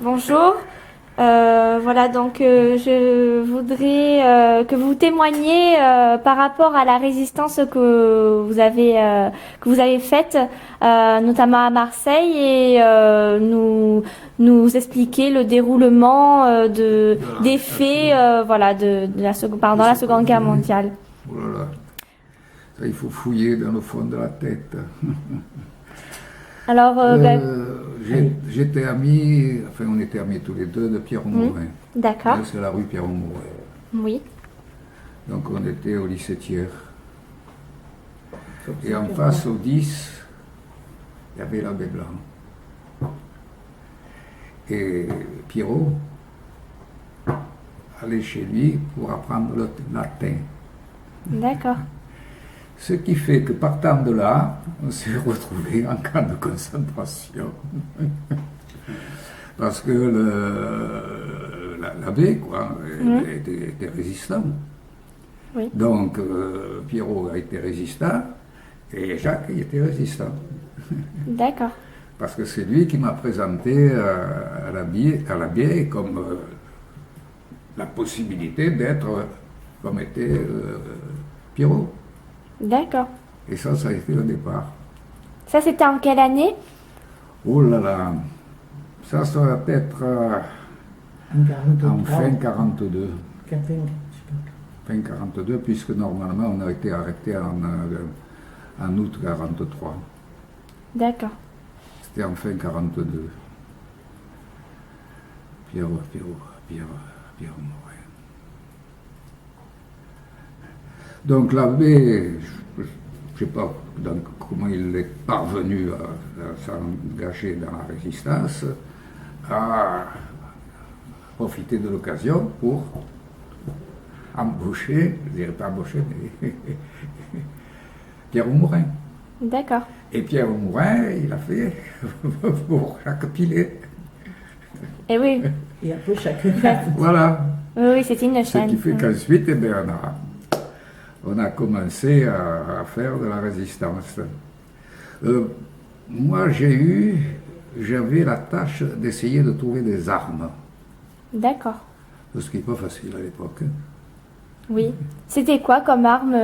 Bonjour. Voilà, donc je voudrais que vous témoigniez par rapport à la résistance que vous avez faite, notamment à Marseille, et nous expliquer le déroulement des faits, voilà, pendant la Seconde Guerre mondiale. Oh là là, ça il faut fouiller dans le fond de la tête. Alors, J'étais ami, enfin on était amis tous les deux de Pierre Maurin. d'accord. Là, c'est la rue Pierre Maurin. Oui. Donc on était au lycée Thiers. Et en face au 10, il y avait l'abbé Blanc. Et Pierrot allait chez lui pour apprendre le latin. D'accord. Ce qui fait que partant de là, on s'est retrouvé en camp de concentration. Parce que l'abbé, quoi, était résistant. Oui. Donc, Pierrot a été résistant et Jacques il était résistant. D'accord. Parce que c'est lui qui m'a présenté à l'abbé comme la possibilité d'être comme était Pierrot. D'accord. Et ça a été le départ. Ça, c'était en quelle année? Oh là là, ça doit être en fin 42. Fin 42, puisque normalement on a été arrêté en août 43. D'accord. C'était en fin 42. Pierre Morin. Donc l'abbé, je ne sais pas comment il est parvenu à s'engager dans la résistance, a profité de l'occasion pour embaucher, je ne dirais pas embaucher, mais Pierre Mourin. D'accord. Et Pierre Mourin, il a fait pour Jacques Pilet. Et oui. Et après chacun. Voilà. Oui, c'était une Ce chaîne. qui fait qu'ensuite, eh bien, on a commencé à faire de la résistance. Moi, j'avais la tâche d'essayer de trouver des armes. D'accord. Ce qui n'est pas facile à l'époque. Oui. C'était quoi comme arme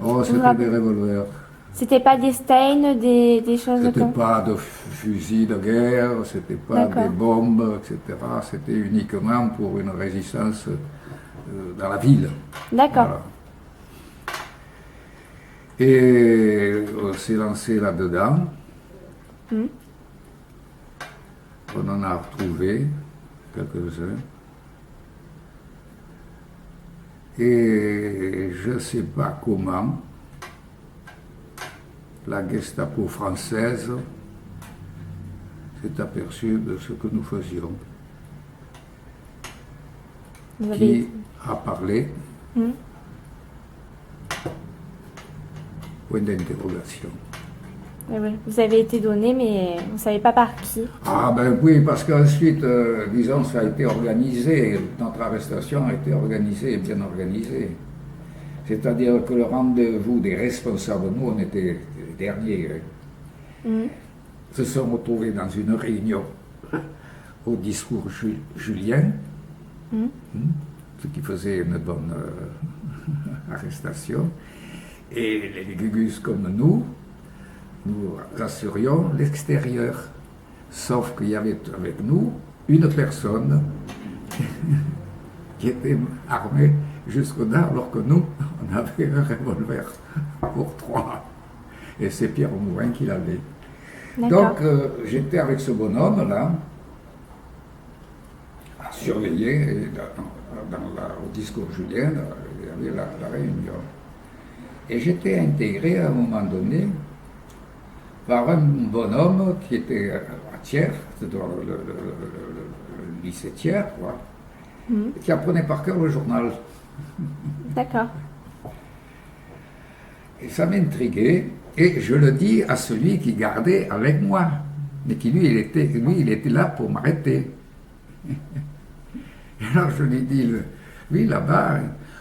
Oh, vous vous c'était rappelez? des revolvers. C'était pas des Stein, des choses C'était comme... pas de fusils de guerre, c'était pas D'accord. des bombes, etc. C'était uniquement pour une résistance dans la ville. D'accord. Voilà. Et on s'est lancé là-dedans. On en a retrouvé quelques-uns. Et je ne sais pas comment la Gestapo française s'est aperçue de ce que nous faisions. Vous avez... Qui a parlé? Point d'interrogation. Oui, oui. Vous avez été donné, mais vous ne savez pas par qui. Ah ben oui, parce qu'ensuite, disons, ça a été organisé, notre arrestation a été organisée et bien organisée. C'est-à-dire que le rendez-vous des responsables, nous on était les derniers, se sont retrouvés dans une réunion au discours Julien, ce qui faisait une bonne arrestation. Et les Gugus comme nous assurions l'extérieur. Sauf qu'il y avait avec nous une personne qui était armée jusqu'aux dents, alors que nous, on avait un revolver pour 3. Et c'est Pierre Mourin qui l'avait. D'accord. Donc, j'étais avec ce bonhomme-là, à surveiller, et au discours Julien, il y avait la réunion. Et j'étais intégré à un moment donné par un bonhomme qui était à Thiers, dans le lycée Thiers, quoi, qui apprenait par cœur le journal. D'accord. Et ça m'intriguait, et je le dis à celui qui gardait avec moi, mais qui lui, il était là pour m'arrêter. Et alors je lui dis, oui, là-bas,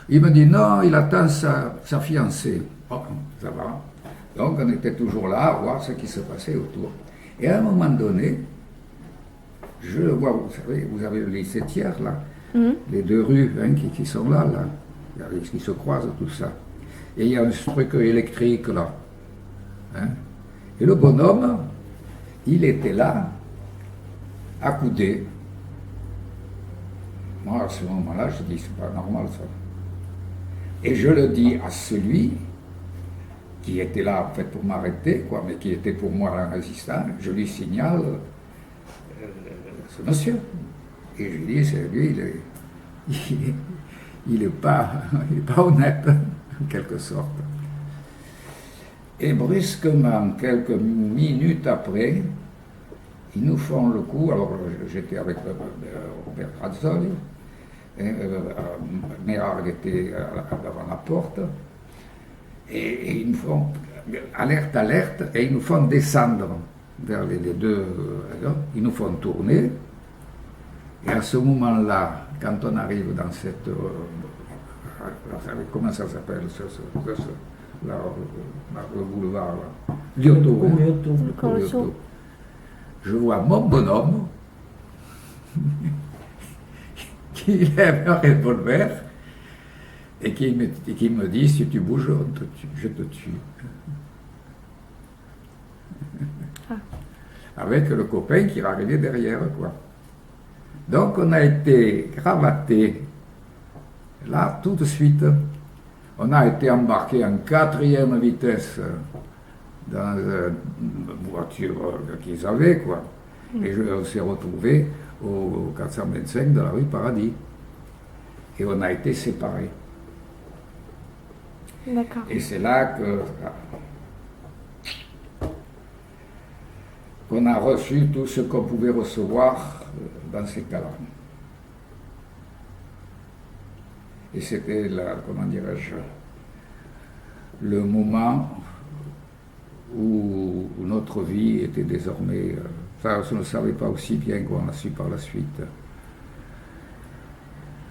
il me dit non, il attend sa fiancée. Oh, ça va. Donc on était toujours là à voir ce qui se passait autour. Et à un moment donné, Je le vois, vous savez, vous avez les septières là, Mhm. les deux rues hein, qui sont là, qui se croisent, tout ça. Et il y a un truc électrique là. Hein. Et le bonhomme, il était là, accoudé. Moi, à ce moment-là, je dis, c'est pas normal ça. Et je le dis à celui qui était là en fait pour m'arrêter, quoi, mais qui était pour moi un résistant, je lui signale ce monsieur. Et je lui dis, c'est lui, il est pas honnête, en quelque sorte. Et brusquement, quelques minutes après, ils nous font le coup. Alors j'étais avec Robert Razzoli, Mérard était devant la porte, et ils nous font alerte, alerte, et ils nous font descendre vers les deux, ils nous font tourner. Et à ce moment-là, quand on arrive dans cette... comment ça s'appelle le boulevard là. Liotto. Liotto. Je vois mon bonhomme qui lève un revolver et qui me dit, si tu bouges, je te tue. Ah. Avec le copain qui va arriver derrière, quoi. Donc on a été cravaté là tout de suite. On a été embarqué en 4e vitesse dans une voiture qu'ils avaient, quoi. Et on s'est retrouvé au 425 de la rue Paradis. Et on a été séparés. D'accord. Et c'est là qu'on a reçu tout ce qu'on pouvait recevoir dans ces cas-là. Et c'était, comment dirais-je, le moment où notre vie était désormais... ça, je ne savais pas aussi bien qu'on a su par la suite.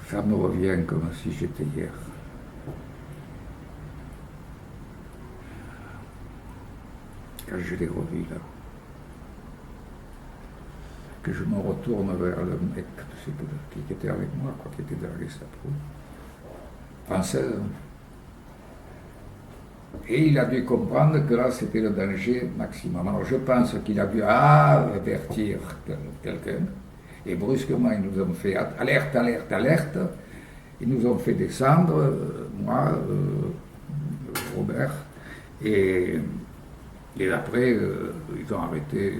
Ça me revient comme si j'étais hier. Quand je l'ai revu là, que je me retourne vers le mec qui était avec moi, quoi, qui était de la Gestapo, française. Et il a dû comprendre que là, c'était le danger maximum. Alors je pense qu'il a dû avertir quelqu'un, et brusquement, ils nous ont fait alerte, alerte, alerte. Ils nous ont fait descendre, moi, Robert, et après, ils ont arrêté.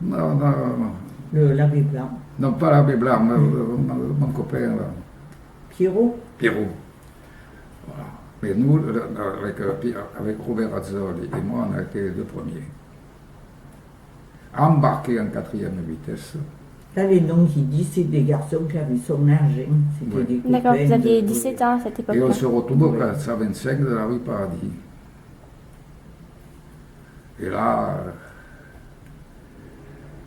Non. L'abbé Blanc. Non, pas l'abbé Blanc, mon copain. Pierrot. Voilà. Mais nous, avec Robert Razzoli et moi, on a été les deux premiers. Embarqués en 4e vitesse. Là, les noms qui disent, c'est des garçons qui avaient son âge. C'était des copains. D'accord, vous aviez 17 ans à cette époque-là. Et on se retrouve au 425 de la rue Paradis. Et là,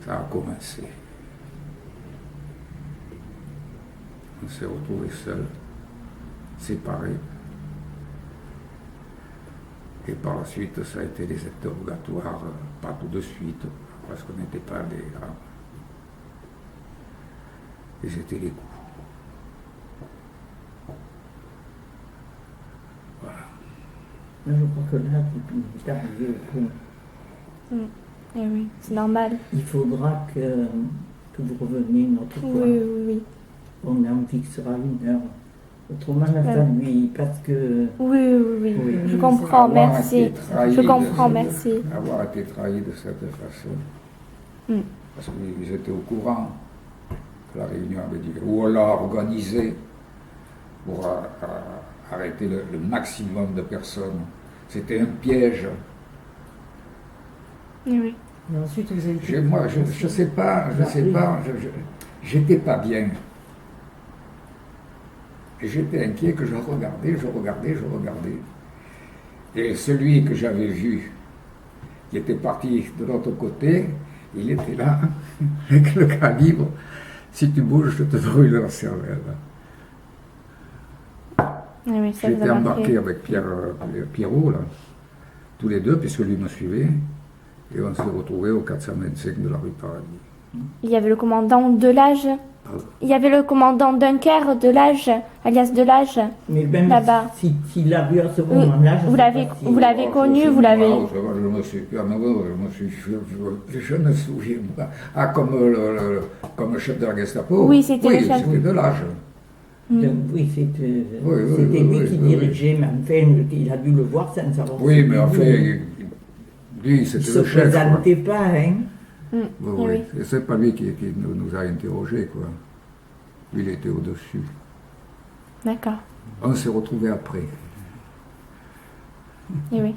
ça a commencé. On s'est retrouvés seuls, séparés. Et par la suite, ça a été des interrogatoires, pas tout de suite, parce qu'on n'était pas des... Et c'était les coups. Voilà. Je crois que là, tu es arrivé au coup. Eh oui, c'est normal. Il faudra que vous reveniez une autre fois. Oui. On en fixera une heure. Autrement, la famille, parce que... Oui. Je comprends, merci. Je comprends, merci. Avoir été trahi de cette façon. Parce qu'ils étaient au courant que la réunion avait duré. Ou on l'a organisé pour arrêter le maximum de personnes. C'était un piège. Oui. Et ensuite, vous avez... Moi, je sais pas, j'étais pas bien. Et j'étais inquiet que je regardais. Et celui que j'avais vu, qui était parti de l'autre côté, il était là, avec le calibre. Si tu bouges, je te brûle la cervelle. Oui, ça J'étais embarqué avec Pierrot, là. tous les deux, puisque lui me suivait, et on s'est retrouvés au 425 de la rue Paradis. Il y avait le commandant Delage. Il y avait le commandant Dunker Delage, alias Delage. Mais même là-bas. s'il l'a vu à ce moment-là, je Vous sais l'avez pas si- vous l'avez connu, vous l'avez. Je me souviens pas. Ah, comme chef de la Gestapo. Oui, c'était le chef. C'était de l'âge. Oui, c'était oui, lui oui, qui oui, dirigeait, mais enfin, il a dû le voir sans savoir. Oui, mais c'était enfin, lui. lui, Il c'était se le chef. quoi. présentait pas, hein. Oui, oui. Oui. Et c'est pas lui qui nous a interrogés, quoi. Lui, il était au-dessus. D'accord. On s'est retrouvés après. Et oui.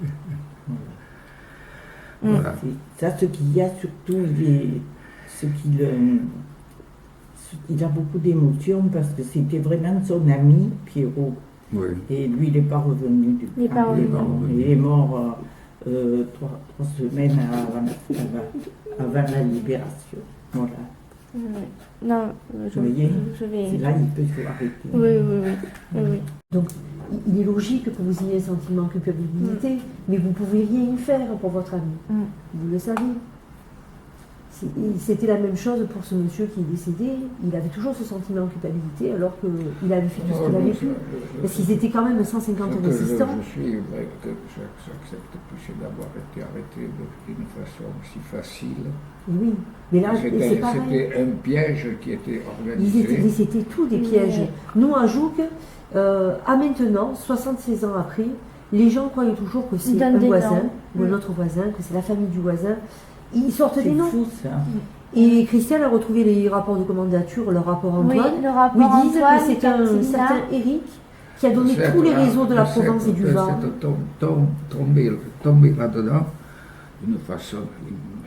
Voilà. Ça, ce qu'il y a surtout, il a beaucoup d'émotions parce que c'était vraiment son ami, Pierrot. Oui. Et lui, il n'est pas revenu du Il n'est pas revenu. Il est mort 3 semaines avant la libération. Voilà. Non, Vous voyez, je vais. c'est là il peut se arrêter. Oui. Donc, il est logique que vous ayez un sentiment de culpabilité, mais vous ne pouvez rien faire pour votre ami. Vous le savez. C'était la même chose pour ce monsieur qui est décédé. Il avait toujours ce sentiment de culpabilité alors qu'il avait fait tout ce qu'il avait pu. Parce qu'ils étaient quand même 150 résistants. Je suis vrai que j'accepte plus d'avoir été arrêté d'une façon si facile. Et oui, mais là, c'est pareil. C'était un piège qui était organisé. C'était tous des pièges. Nous, à Jouques, à maintenant, 76 ans après, les gens croyaient toujours que c'est un voisin ou un autre voisin, que c'est la famille du voisin. Ils sortent des noms. C'est fou, ça. Et Christiane a retrouvé les rapports de commandature, le rapport Antoine, Oui, le rapport où ils disent Antoine, que c'est un Catina. certain Eric qui a donné tous les réseaux de la Provence et du Var. Tomber là-dedans d'une façon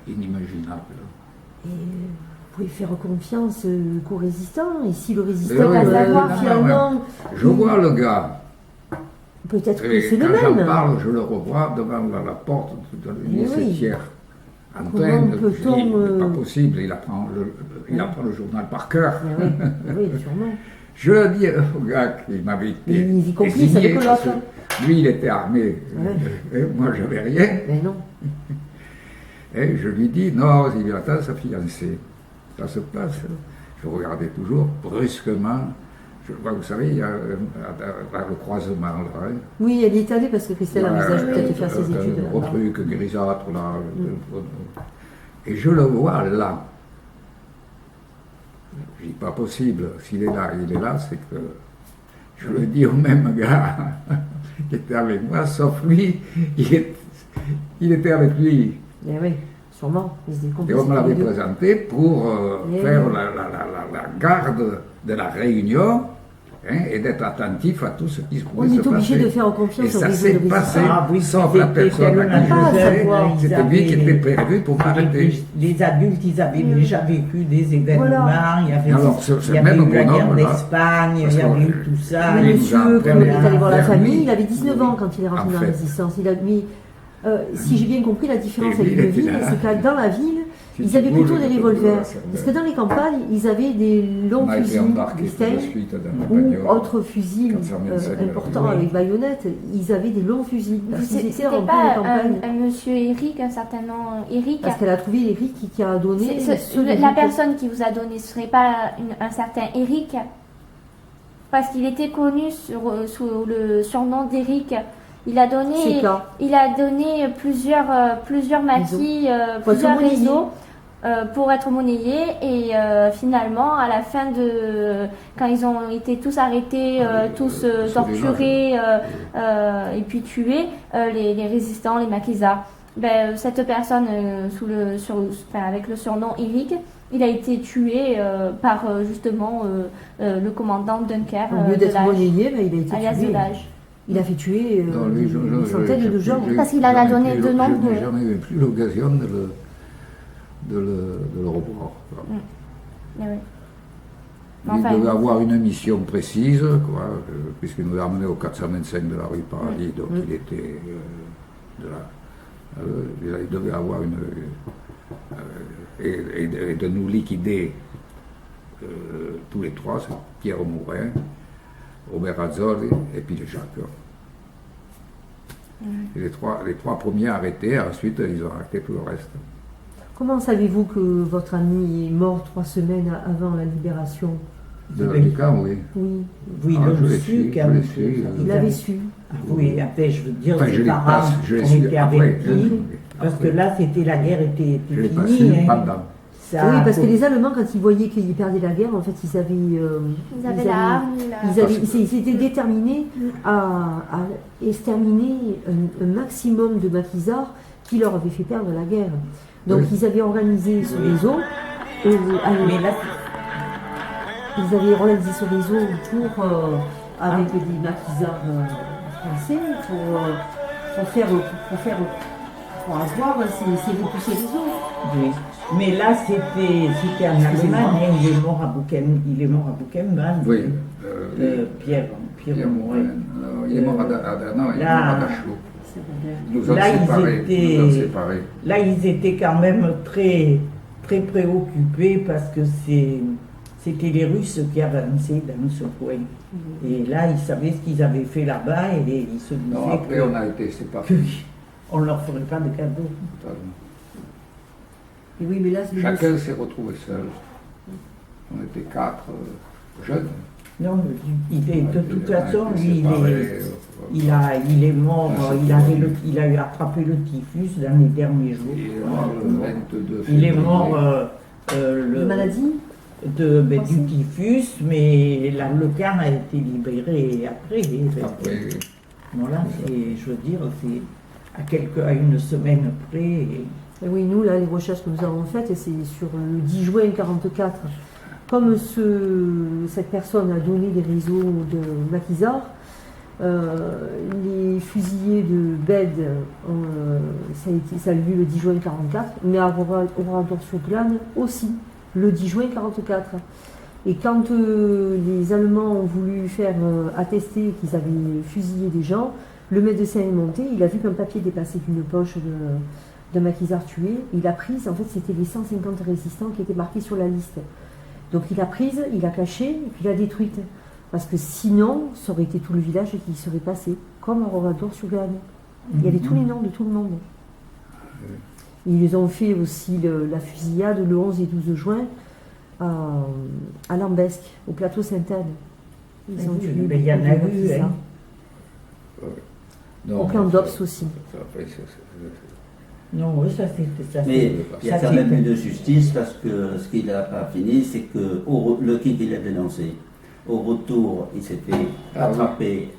inimaginable. Et vous pouvez faire confiance qu'aux résistants. Et si le résistant, Oui, finalement, je vois le gars. peut-être que Et c'est quand le j'en même. parle, je le revois devant la porte de Mais oui. 17e. Antoine, Comment peut-on, c'est pas possible, il apprend le journal par cœur. Mais oui, sûrement. Je le dis au gars qui m'avait Mais été y compris, désigné, c'est que parce l'autre. que lui, il était armé, Ouais. et moi, j'avais rien. Mais non. Et je lui dis, non, il attend sa fiancée. Ça se passe. Je regardais toujours brusquement. Vous savez, il y a le croisement là. Hein. Oui, elle y est allée parce que Christelle envisage peut-être de faire ses études. Un gros truc grisâtre là. Et je le vois là. Je dis, pas possible. S'il est là, c'est que. Je le dis au même gars qui était avec moi, sauf lui, il était avec lui. Eh oui, sûrement. Et on me l'avait présenté pour faire la garde de la réunion, hein, et d'être attentif à tout ce qui pouvait se passer. On est obligé de faire confiance et au ça réseau s'est de passé, résistants. sauf la personne à qui je disais, c'était lui qui était prévu pour m'arrêter. Les adultes, ils avaient déjà vécu des événements, Voilà. il y avait, Alors, il y avait eu la guerre bonhomme, là, d'Espagne, il parce y avait que- eu tout ça. Mais il nous a monsieur, comme il est allé voir la permis- famille, il avait 19 ans quand il est rentré En dans la fait. résistance. Il a mis, si j'ai bien compris, la différence Et lui, avec il le était ville, là. c'est que dans la ville, Si ils tu avaient bouges, plutôt des tu peux revolvers. voir, c'est Parce que dans les campagnes, ils avaient des longs On a été fusils, embarqués des tout de Stein, suite dans la ou bagnole. autres fusils 425, importants oui. avec baïonnette. Ils avaient des longs fusils. Parce qu'ils étaient C'était en pleine pas campagne. un monsieur Eric, un certain nom Eric. Parce qu'elle a trouvé Eric qui a donné. La personne qui vous a donné, ce serait pas un certain Eric, parce qu'il était connu sous le surnom d'Eric. Il a donné plusieurs maquis, Pour être plusieurs monnayé. réseaux pour être monnayés. Et finalement, à la fin quand ils ont été tous arrêtés, tous torturés et puis tués, les résistants, les maquisards. Cette personne avec le surnom Eric, il a été tué par justement le commandant Dunker Au lieu de d'être l'âge, monnayé, il a été alias de tué. l'âge. Il a fait tuer Non, lui, des centaines de gens. Parce qu'il en a donné de Je nombreux. n'ai jamais eu plus l'occasion de le revoir. Eh oui. Il Enfin, devait avoir une mission précise, quoi, puisqu'il nous a amenés au 425 de la rue Paradis, donc il était il devait avoir une. Et de nous liquider tous les trois, c'est Pierre Mourin, Robert Azzoli et puis Jacques. Et les trois premiers arrêtés, ensuite ils ont arrêté tout le reste. Comment savez-vous que votre ami est mort 3 semaines avant la libération? Du camp, oui. Oui, Oui, Ah, ils je l'ont l'ai su su, quand je l'ai su, il l'avait su. Ah oui, après, je veux dire, Enfin, je ses l'ai parents pas, je l'ai ont su été après. avertis, parce que là, c'était la guerre était Je l'ai pas finie. su hein. pendant. Ça Oui, a- parce que les Allemands, quand ils voyaient qu'ils perdaient la guerre, en fait, ils avaient ils s'étaient déterminés à exterminer un maximum de maquisards qui leur avaient fait perdre la guerre. Donc, Oui. ils avaient organisé ce réseau. Mais là, Ils avaient organisé ce réseau autour avec des maquisards français pour avoir ces réseaux. oui. Mais là, c'était en Allemagne, hein, il est mort à Buchenwald. Oui. Pierre Morin. Il est mort à Dachau. Ils nous ont Là, séparés. Là, ils étaient quand même très, très préoccupés parce que c'était les Russes qui avançaient dans ce coin. Et là, ils savaient ce qu'ils avaient fait là-bas et ils se disaient Non, après on a été séparés. qu'on ne leur ferait pas de cadeaux. Et oui, mais là, Chacun s'est retrouvé seul. On était 4 jeunes. Non, de toute façon, On a été lui, séparés, il est mort, Ah, il a eu attrapé le typhus dans les derniers jours. Il est mort le 22 Il est février. mort la maladie. du typhus, mais le camp a été libéré après. Après, Voilà, je veux dire, c'est à une semaine près. Et oui, nous, là, les recherches que nous avons faites, c'est sur le 10 juin 1944. Comme cette personne a donné des réseaux de maquisards, les fusillés de Bède, ça a eu lieu le 10 juin 1944, mais à Oradour-sur-Glane aussi, le 10 juin 1944. Et quand les Allemands ont voulu faire attester qu'ils avaient fusillé des gens, le médecin est monté, il a vu qu'un papier dépassait d'une poche d'un maquisard tué, il a pris, en fait c'était les 150 résistants qui étaient marqués sur la liste. Donc il a prise, il a caché, et puis il a détruite. Parce que sinon, ça aurait été tout le village qui serait passé, comme à Oradour-sur-Glane. Il y avait tous les noms de tout le monde. Ils ont fait aussi la fusillade le 11 et 12 juin à Lambesque, au plateau Sainte-Anne. Ils ont tué Il y en a beaucoup de eu, maquisards. non, Au camp d'Ops aussi. Après, Non, oui, ça c'était ça. Mais il y a ça, quand même c'était- eu de justice parce que ce qu'il n'a pas fini, c'est que le qui l'a dénoncé, au retour, il s'est fait attraper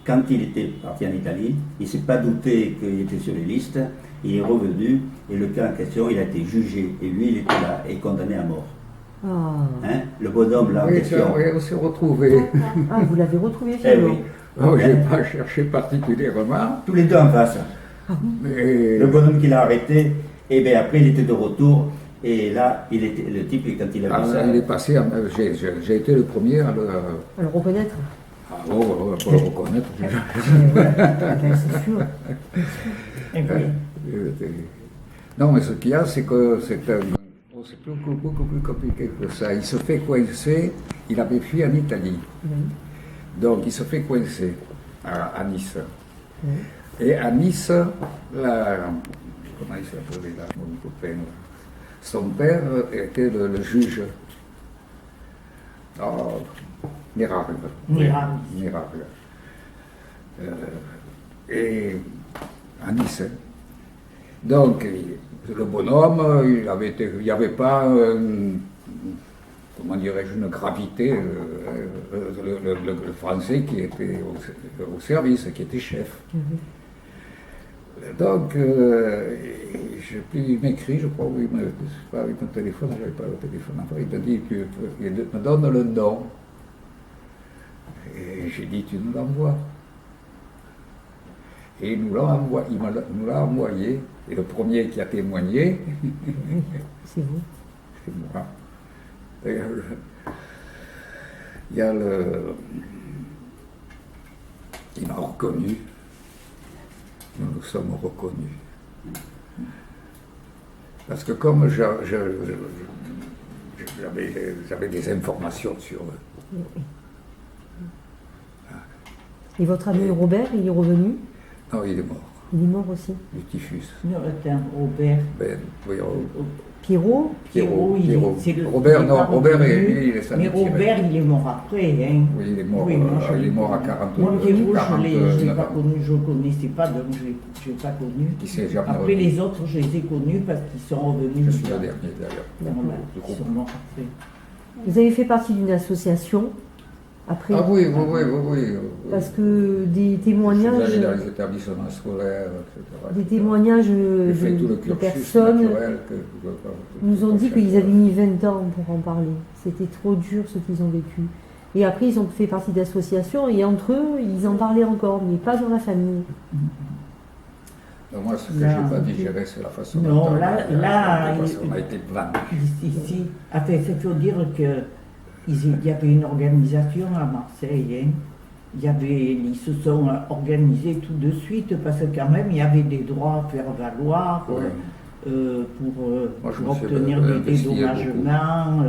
quand il était parti en Italie. Il ne s'est pas douté qu'il était sur les listes. Il est revenu et le cas en question, il a été jugé. Et lui, il était là et condamné à mort. Ah, Hein, le bonhomme là en oui, question. oui, on s'est retrouvés. Ah, vous l'avez retrouvé Eh finalement. oui. Oh, je n'ai pas cherché particulièrement, Tous les deux en face. mais Le bonhomme qu'il a arrêté, et bien après il était de retour. Et là, il était le type, quand il a vu ça. il est passé, j'ai été le premier à le reconnaître. pour le reconnaître. C'est sûr. Et puis, Non, mais ce qu'il y a, c'est que c'est beaucoup plus compliqué que ça. Il se fait coincer, il avait fui en Italie. Donc il se fait coincer à Nice. Et à Nice, comment il s'appelait là, mon copain, là, son père était le juge. Oh, Miracle. Miracle. Et à Nice. Donc, le bonhomme, il n'y avait pas, comment dirais-je, une gravité. Le français qui était au service, qui était chef. Donc, il m'écrit, je crois, oui, pas avec mon téléphone, je n'avais pas le téléphone. Enfin, il m'a dit, il me donne le nom. Et j'ai dit, tu nous l'envoies. Et il nous l'a envoyé. Et le premier qui a témoigné, C'est vous. c'est moi. D'ailleurs, il y a il m'a reconnu. Nous nous sommes reconnus. Parce que comme j'avais des informations sur eux. Et votre ami Robert, il est revenu? Non, il est mort. Il est mort aussi. du typhus. Non, attends, Robert. Ben, oui, Pierrot. Pierrot. c'est le- Robert, il est non, pas Robert, revenu. lui, il est Mais samedi. Robert, il est mort après. Hein. Oui, il est mort, Oui, moi, je il est l'ai mort à connu. 40 Moi, Pierrot, je l'ai 49 pas ans. connu, je ne le connaissais pas, donc je l'ai pas connu. Il s'est jamais Après, revenu. les autres, je les ai connus parce qu'ils sont revenus. Je suis le là. dernier d'ailleurs. Voilà, Du ils groupe. sont morts après. Vous avez fait partie d'une association. Après, Ah oui, oui. parce que des Je suis témoignages, allé dans les établissements scolaires, etc. des témoignages J'ai fait tout le de cursus personnes naturel que nous ont dit qu'ils avaient mis 20 ans pour en parler. C'était trop dur ce qu'ils ont vécu. Et après, ils ont fait partie d'associations et entre eux, ils en parlaient encore, mais pas dans la famille. Donc moi, ce que Là, je n'ai pas digéré, c'est la façon Non, dont là, parce qu'on a été vendu. Ici, enfin, il faut dire qu'il y avait une organisation à Marseille. Hein. Ils se sont organisés tout de suite parce que quand même, il y avait des droits à faire valoir Ouais. pour Moi, je me suis obtenir des investi dédommagements.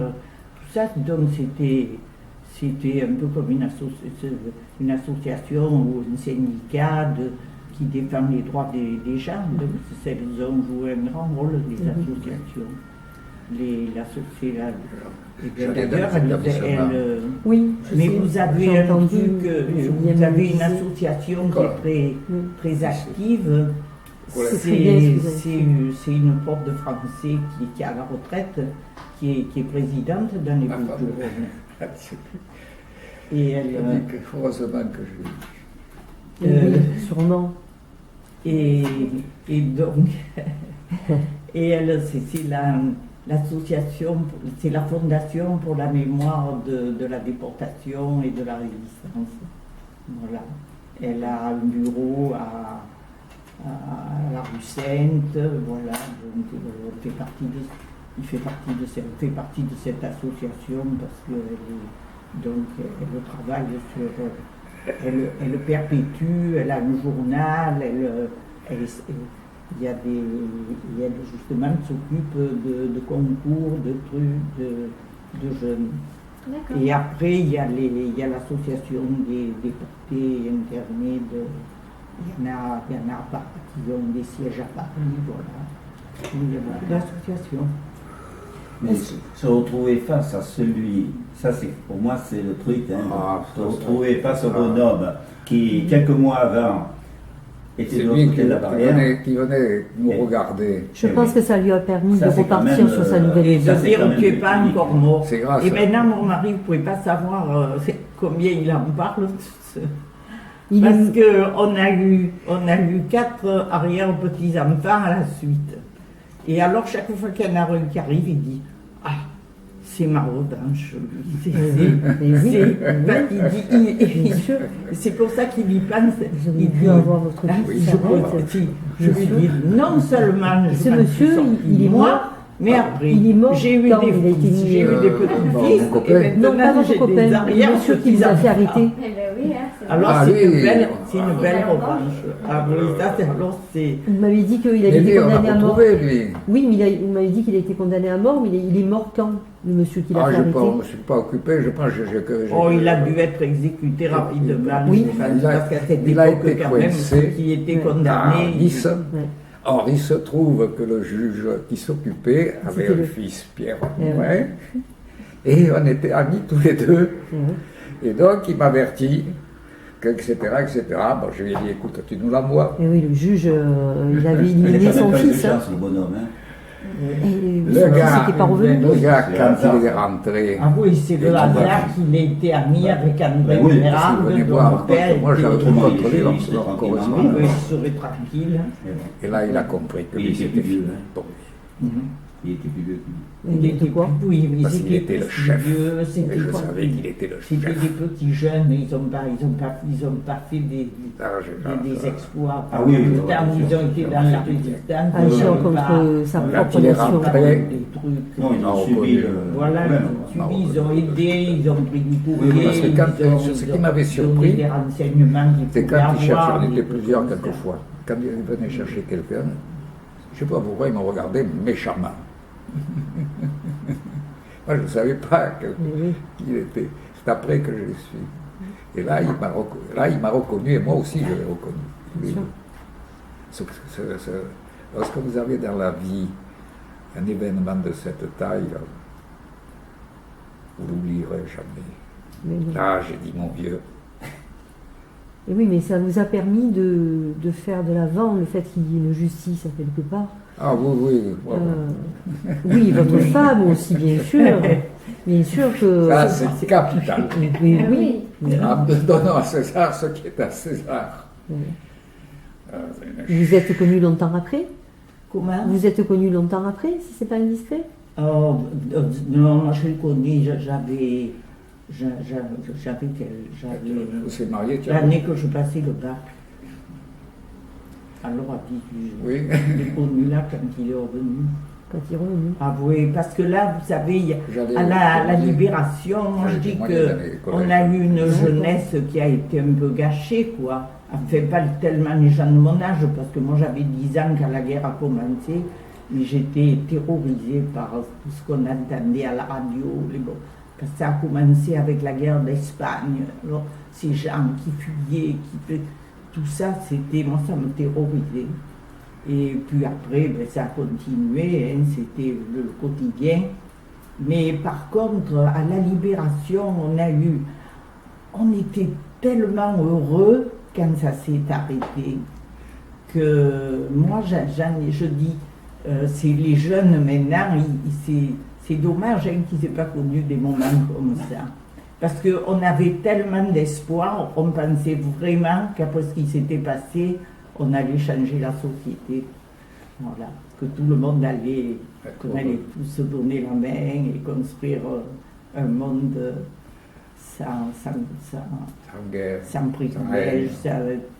Tout ça, donc c'était un peu comme une association ou un syndicat qui défend les droits des gens. Donc, elles ont joué un grand rôle, les associations. Et bien, J'allais d'ailleurs, dans les établissements. Oui, je mais sais, vous j'ai avez un entendu, truc, il y a vous avez même une dit- association qui Voilà. est très active. Voilà. C'est très bien ce que vous avez fait. C'est une prof de français qui est à la retraite, qui est présidente dans les Ah, Bouches-du-Rhône. Et elle, Heureusement que j'ai Oui, sûrement. et donc, et elle, c'est l'association, c'est la fondation pour la mémoire de la déportation et de la résistance. Voilà. Elle a un bureau à la rue Sainte, voilà. Donc, elle fait partie de cette association parce qu'elle travaille sur, elle perpétue, elle a un journal, il y a justement qui s'occupe de concours, de trucs, de jeunes. D'accord. Et après, il y a l'association des déportés internés. Il y en a qui ont des sièges à Paris, voilà. Il y a beaucoup d'associations. Mais se retrouver face à celui, ça c'est pour moi c'est le truc, hein, se retrouver face au bonhomme qui quelques mois avant était C'est de l'autre lui côté de la barrière. qui venait nous Et- regarder. Je Eh pense oui. que ça lui a permis Ça, de c'est quand repartir même, sur sa nouvelle Et vie. de ça, c'est dire quand même tu n'es du pas public. encore mort. C'est grâce Et à- maintenant, mon mari, vous ne pouvez pas savoir combien il en parle. Il Parce est- qu'on a eu 4 arrière-petits-enfants à la suite. Et alors, chaque fois qu'il y en a un qui arrive, il dit ah, c'est ma revanche. lui. Bien sûr. C'est pour ça qu'il y pense. Vous avez Il dû dit, avoir votre ah, vie je, différente. si, je lui dis non seulement Ce je m'en suis monsieur, sorti il est moi, mort. mais après, Il est mort j'ai eu quand des il a été fils, mis, j'ai eu des mon petits-fils, copain. et Non, pas maintenant votre j'ai des copain, le monsieur qui vous a fait arrêter. Eh ben oui, hein, c'est Alors Ah, c'est lui, une belle Ah, revanche. Ah oui, ça, alors c'est... Il m'avait dit qu'il Mais avait été lui, on l'a condamné à mort. retrouvé, lui. Oui, mais il m'avait dit qu'il a été condamné à mort, mais il est mort quand, le monsieur qui l'a Ah, fait je arrêter? ne me suis pas occupé, je pense que Oh, il a dû être exécuté rapidement. Oui. je pense, Il a- parce qu'à cette il a époque, été quand même, coincé. ceux qui étaient Ouais. à condamnés... Nice. Ouais. Or, il se trouve que le juge qui s'occupait avait C'était un le- fils, Pierre. Eh Ouais. Et on était amis tous les deux. Ouais. Et donc, il m'avertit, etc., etc. Bon, je lui ai dit, écoute, tu nous l'envoies. Et oui, le juge, il avait Il éliminé n'a son pas eu de fils. Hein. chance, le bonhomme. Hein. Et Le son fils gars, n'était pas revenu. le gars, C'est quand hasard, il est ça. rentré, Ah oui, c'est de Et hasard tu qu'il ait été ami avec André Ben oui, Mérard, parce qu'il venait dont voir. mon père Moi, était- j'avais tout autrement, contrôlé il lorsqu'on était tranquille, correspondait. Oui, il serait tranquille. Et là, il a compris que Il lui, était c'était plus vieux, fini hein. pour lui. Il était plus vieux que lui. Il était quoi? Oui, mais Parce qu'il c'était était le plus chef. vieux, Mais c'était je pas- savais qu'il était le C'était chef. des petits jeunes, ils ont pas fait des exploits. Ah oui, Tout le oui, temps, oui, ils ont été dans la oui. résistance. Agissant ils ont contre pas- sa ils ont propre pas nation. fait des trucs. Non, ils Non, ont on subi connaît. le. Voilà, problème. ils ont suivi, ils ont aidé, ils ont pris du courrier. Oui, parce que quand- ce qui m'avait surpris, des renseignements qu'il c'est pouvait quand il cherchait, avoir, on des était trucs plusieurs comme ça. quelquefois. Quand il venait chercher quelqu'un, je ne sais pas pourquoi, ils m'ont regardé méchamment. Moi, je ne savais pas Oui. qu'il était. C'est après que je l'ai su. Et là, il m'a reconnu, et moi aussi, je l'ai reconnu. Bien sûr. Lorsque vous avez dans la vie un événement de cette taille, vous l'oublierez jamais. Mais non. Là, j'ai dit mon vieux. Et oui, mais ça vous a permis de faire de l'avant le fait qu'il y ait une justice à quelque part. Ah oui. Oui, votre femme aussi, bien sûr. Bien sûr que... Ça, c'est capital. Oui. Donnons à César ce qui est à César. Oui. Vous êtes connu longtemps après? Comment? Vous êtes connu longtemps après, si c'est pas indiscret? Oh, non, moi je l'ai connu, Vous s'est marié, tu as l'année que je passais le bac. Alors à 18 jours. Oui. Je l'ai connu là quand il est revenu. Quand il est revenu. Ah oui, parce que là, vous savez, J'allais à la témoigner. libération, moi je J'allais dis témoigner dans les collèges. qu'on a eu une jeunesse qui a été un peu gâchée, quoi. Enfin, pas tellement les gens de mon âge, parce que moi j'avais 10 ans quand la guerre a commencé, mais j'étais terrorisée par tout ce qu'on entendait à la radio. Parce que ça a commencé avec la guerre d'Espagne. Alors, ces gens qui fuyaient, tout ça, moi ça me terrorisait. Et puis après, ça a continué, hein, c'était le quotidien. Mais par contre, à la libération, on était tellement heureux quand ça s'est arrêté, que moi, je dis, c'est les jeunes maintenant, c'est dommage hein, qu'ils n'aient pas connu des moments comme ça. Parce qu'on avait tellement d'espoir, on pensait vraiment qu'après ce qui s'était passé, on allait changer la société. Voilà, que tout le monde allait, qu'on allait tous se donner la main et construire un monde sans guerre, sans privilèges,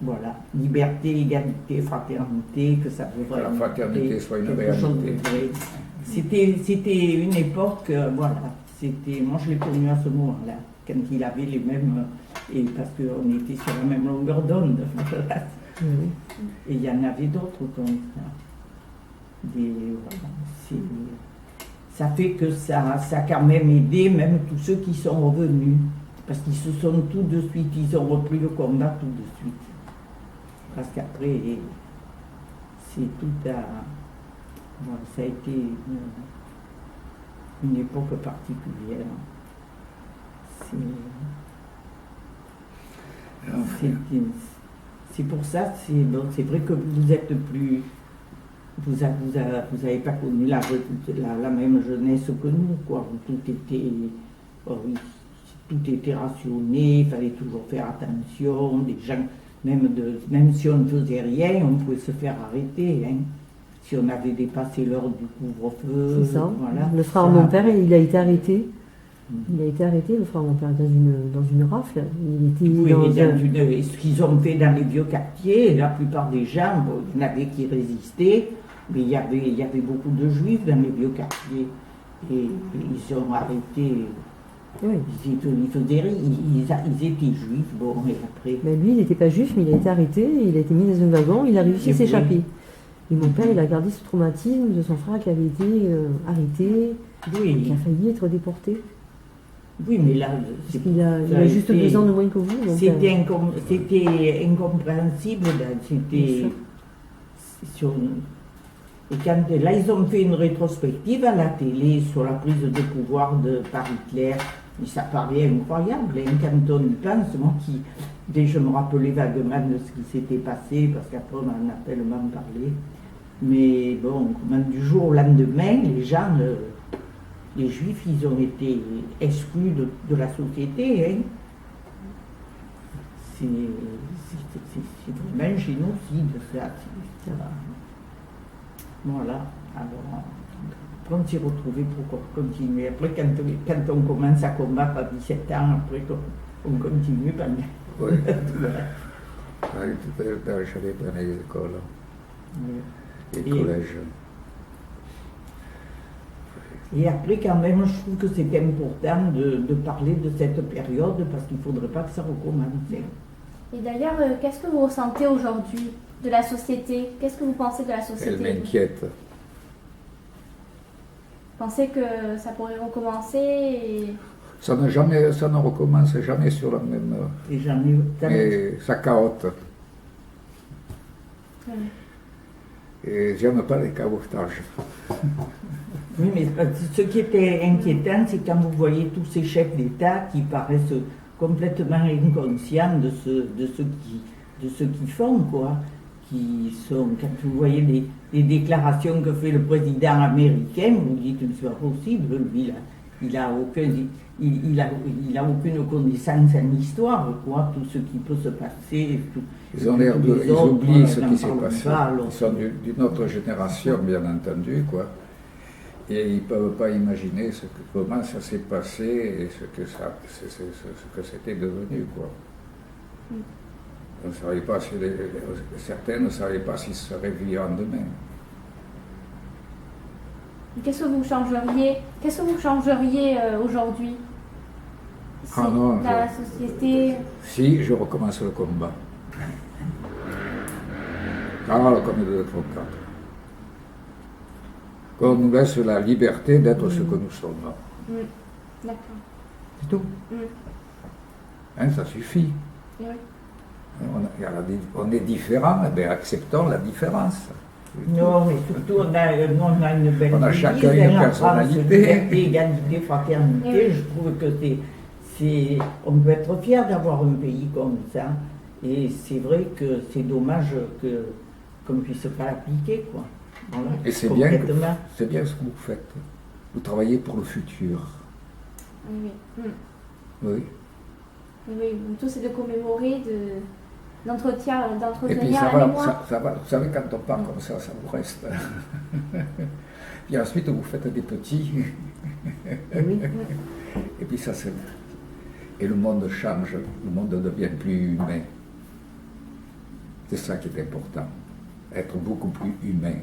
voilà, liberté, égalité, fraternité, que ça devrait la fraternité soit une quelque chose de réalité. vrai. C'était une époque, voilà, moi je l'ai connu à ce moment-là, quand il avait les mêmes, et parce qu'on était sur la même longueur d'onde, voilà. Et il y en avait d'autres comme ça. Voilà, ça fait que ça a quand même aidé même tous ceux qui sont revenus, parce qu'ils se sont tout de suite, ils ont repris le combat tout de suite. Parce qu'après, c'est tout à... Bon, ça a été une époque particulière. C'est pour ça, c'est vrai que vous êtes plus... Vous n'avez pas connu la même jeunesse que nous, quoi. Tout était rationné, il fallait toujours faire attention. Les gens, même si on ne faisait rien, on pouvait se faire arrêter. Hein. Si on avait dépassé l'heure du couvre-feu. C'est ça. Voilà, le frère de mon père, il a été arrêté. Il a été arrêté, le frère de mon père, dans une rafle. Il était ce qu'ils ont fait dans les vieux quartiers, la plupart des gens, il y en avait qui résistaient. Mais il y avait beaucoup de juifs dans les vieux quartiers. Et ils ont arrêté. Oui. Ils étaient juifs, bon, et après. Mais lui, il n'était pas juif, mais il a été arrêté, il a été mis dans un wagon, il a réussi à s'échapper. Et mon père, il a gardé ce traumatisme de son frère qui avait été arrêté, Oui. qui a failli être déporté. Oui, mais là, il a juste 2 ans de moins que vous. C'était incompréhensible. Et quand là, ils ont fait une rétrospective à la télé sur la prise de pouvoir par Hitler. Et ça paraît incroyable. Hein, quand on y pense, moi je me rappelais vaguement de ce qui s'était passé, parce qu'après on en a tellement parlé. Mais bon, du jour au lendemain, les gens, les juifs, ils ont été exclus de la société. Hein. C'est vraiment un génocide, ça. Voilà, alors on s'y retrouvait pour continuer. Après, quand on commence à combattre à 17 ans, après on continue pendant. Oui, tout le temps, j'allais dans les écoles, les collèges. Et après, quand même, je trouve que c'est important de parler de cette période, parce qu'il ne faudrait pas que ça recommence. Et d'ailleurs, qu'est-ce que vous ressentez aujourd'hui de la société? Qu'est-ce que vous pensez de la société? Elle m'inquiète. Vous pensez que ça pourrait recommencer Ça ne recommence jamais sur la même... Et mais ça caote. Oui. Et j'aime pas les cabotages. Oui, mais ce qui était inquiétant, c'est quand vous voyez tous ces chefs d'État qui paraissent complètement inconscients de ce qu'ils font, quoi. Qui sont, quand vous voyez les déclarations que fait le président américain, vous dites que c'est pas possible, lui, là, il a aucune connaissance en histoire, quoi, tout ce qui peut se passer. Ils ont l'air ils oublient ce qui s'est passé. Ils sont d'une autre génération, bien entendu, quoi. Et ils ne peuvent pas imaginer comment ça s'est passé et ce que c'était devenu, quoi. On ne savait pas si certains ne savaient pas s'ils seraient vivants demain. Qu'est-ce que vous changeriez aujourd'hui si la société... Si je recommence le combat. Alors, comme de l'autre cas. Qu'on nous laisse la liberté d'être ce que nous sommes. D'accord. C'est tout. Hein, ça suffit. Oui. On est différents, eh bien acceptons la différence. Non, mais surtout, on a une belle on a devise, chacun une personnalité. Liberté, égalité, fraternité. Je trouve que on peut être fier d'avoir un pays comme ça. Et c'est vrai que c'est dommage qu'on ne puisse pas l'appliquer, quoi. Voilà, et c'est bien ce que vous faites. Vous travaillez pour le futur. Oui. Oui. Oui, tout c'est de commémorer, d'entretenir et puis la mémoire. Ça va, vous savez, quand on parle comme ça vous reste. Puis ensuite, vous faites des petits. Oui. Et puis ça, c'est... Et le monde change, le monde devient plus humain. C'est ça qui est important. Être beaucoup plus humain.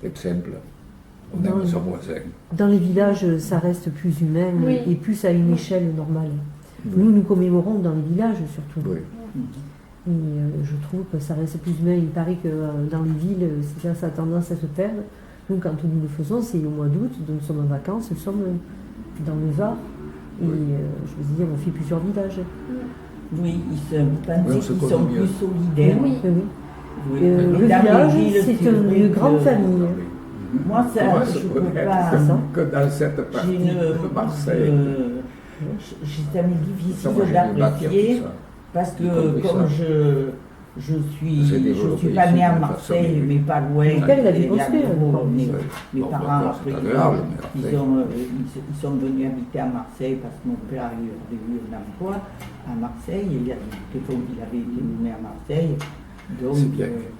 Être simple. On aime son voisin. Dans les villages, ça reste plus humain et plus à une échelle normale. Oui. Nous commémorons dans les villages surtout. Oui. Et je trouve que ça reste plus humain. Il paraît que dans les villes, ça a tendance à se perdre. Nous, quand nous le faisons, c'est au mois d'août, donc nous sommes en vacances, nous sommes dans le Var. Et je veux dire, on fait plusieurs villages. Oui, ils sont plus solidaires. Oui. Oui. Le village, c'est une grande famille. Moi, ça, je ne peux pas. Que dans cette partie de Marseille. Ça m'est difficile d'apprécier parce que comme je suis pas née à Marseille, mais pas loin. Mes parents, après, ils sont venus habiter à Marseille parce que mon père avait eu un emploi à Marseille. Il avait été nommé à Marseille. Donc,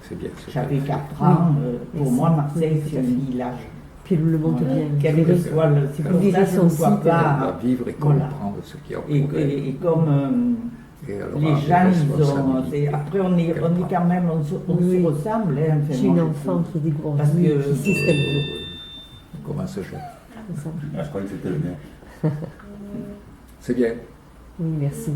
c'est bien. J'avais 4 ans. Pour moi, Marseille, c'est un village. Puis le monde bien. Quel que soit c'est pour ça que je ne vois pas vivre et comprendre ce qui est et comme les gens, après on est quand même, on se ressemble. Hein, j'ai une enfant qui est dégourdie, qui sait ce qu'elle veut. Comment se gère. Je crois que c'était le mien. C'est bien. Oui, merci.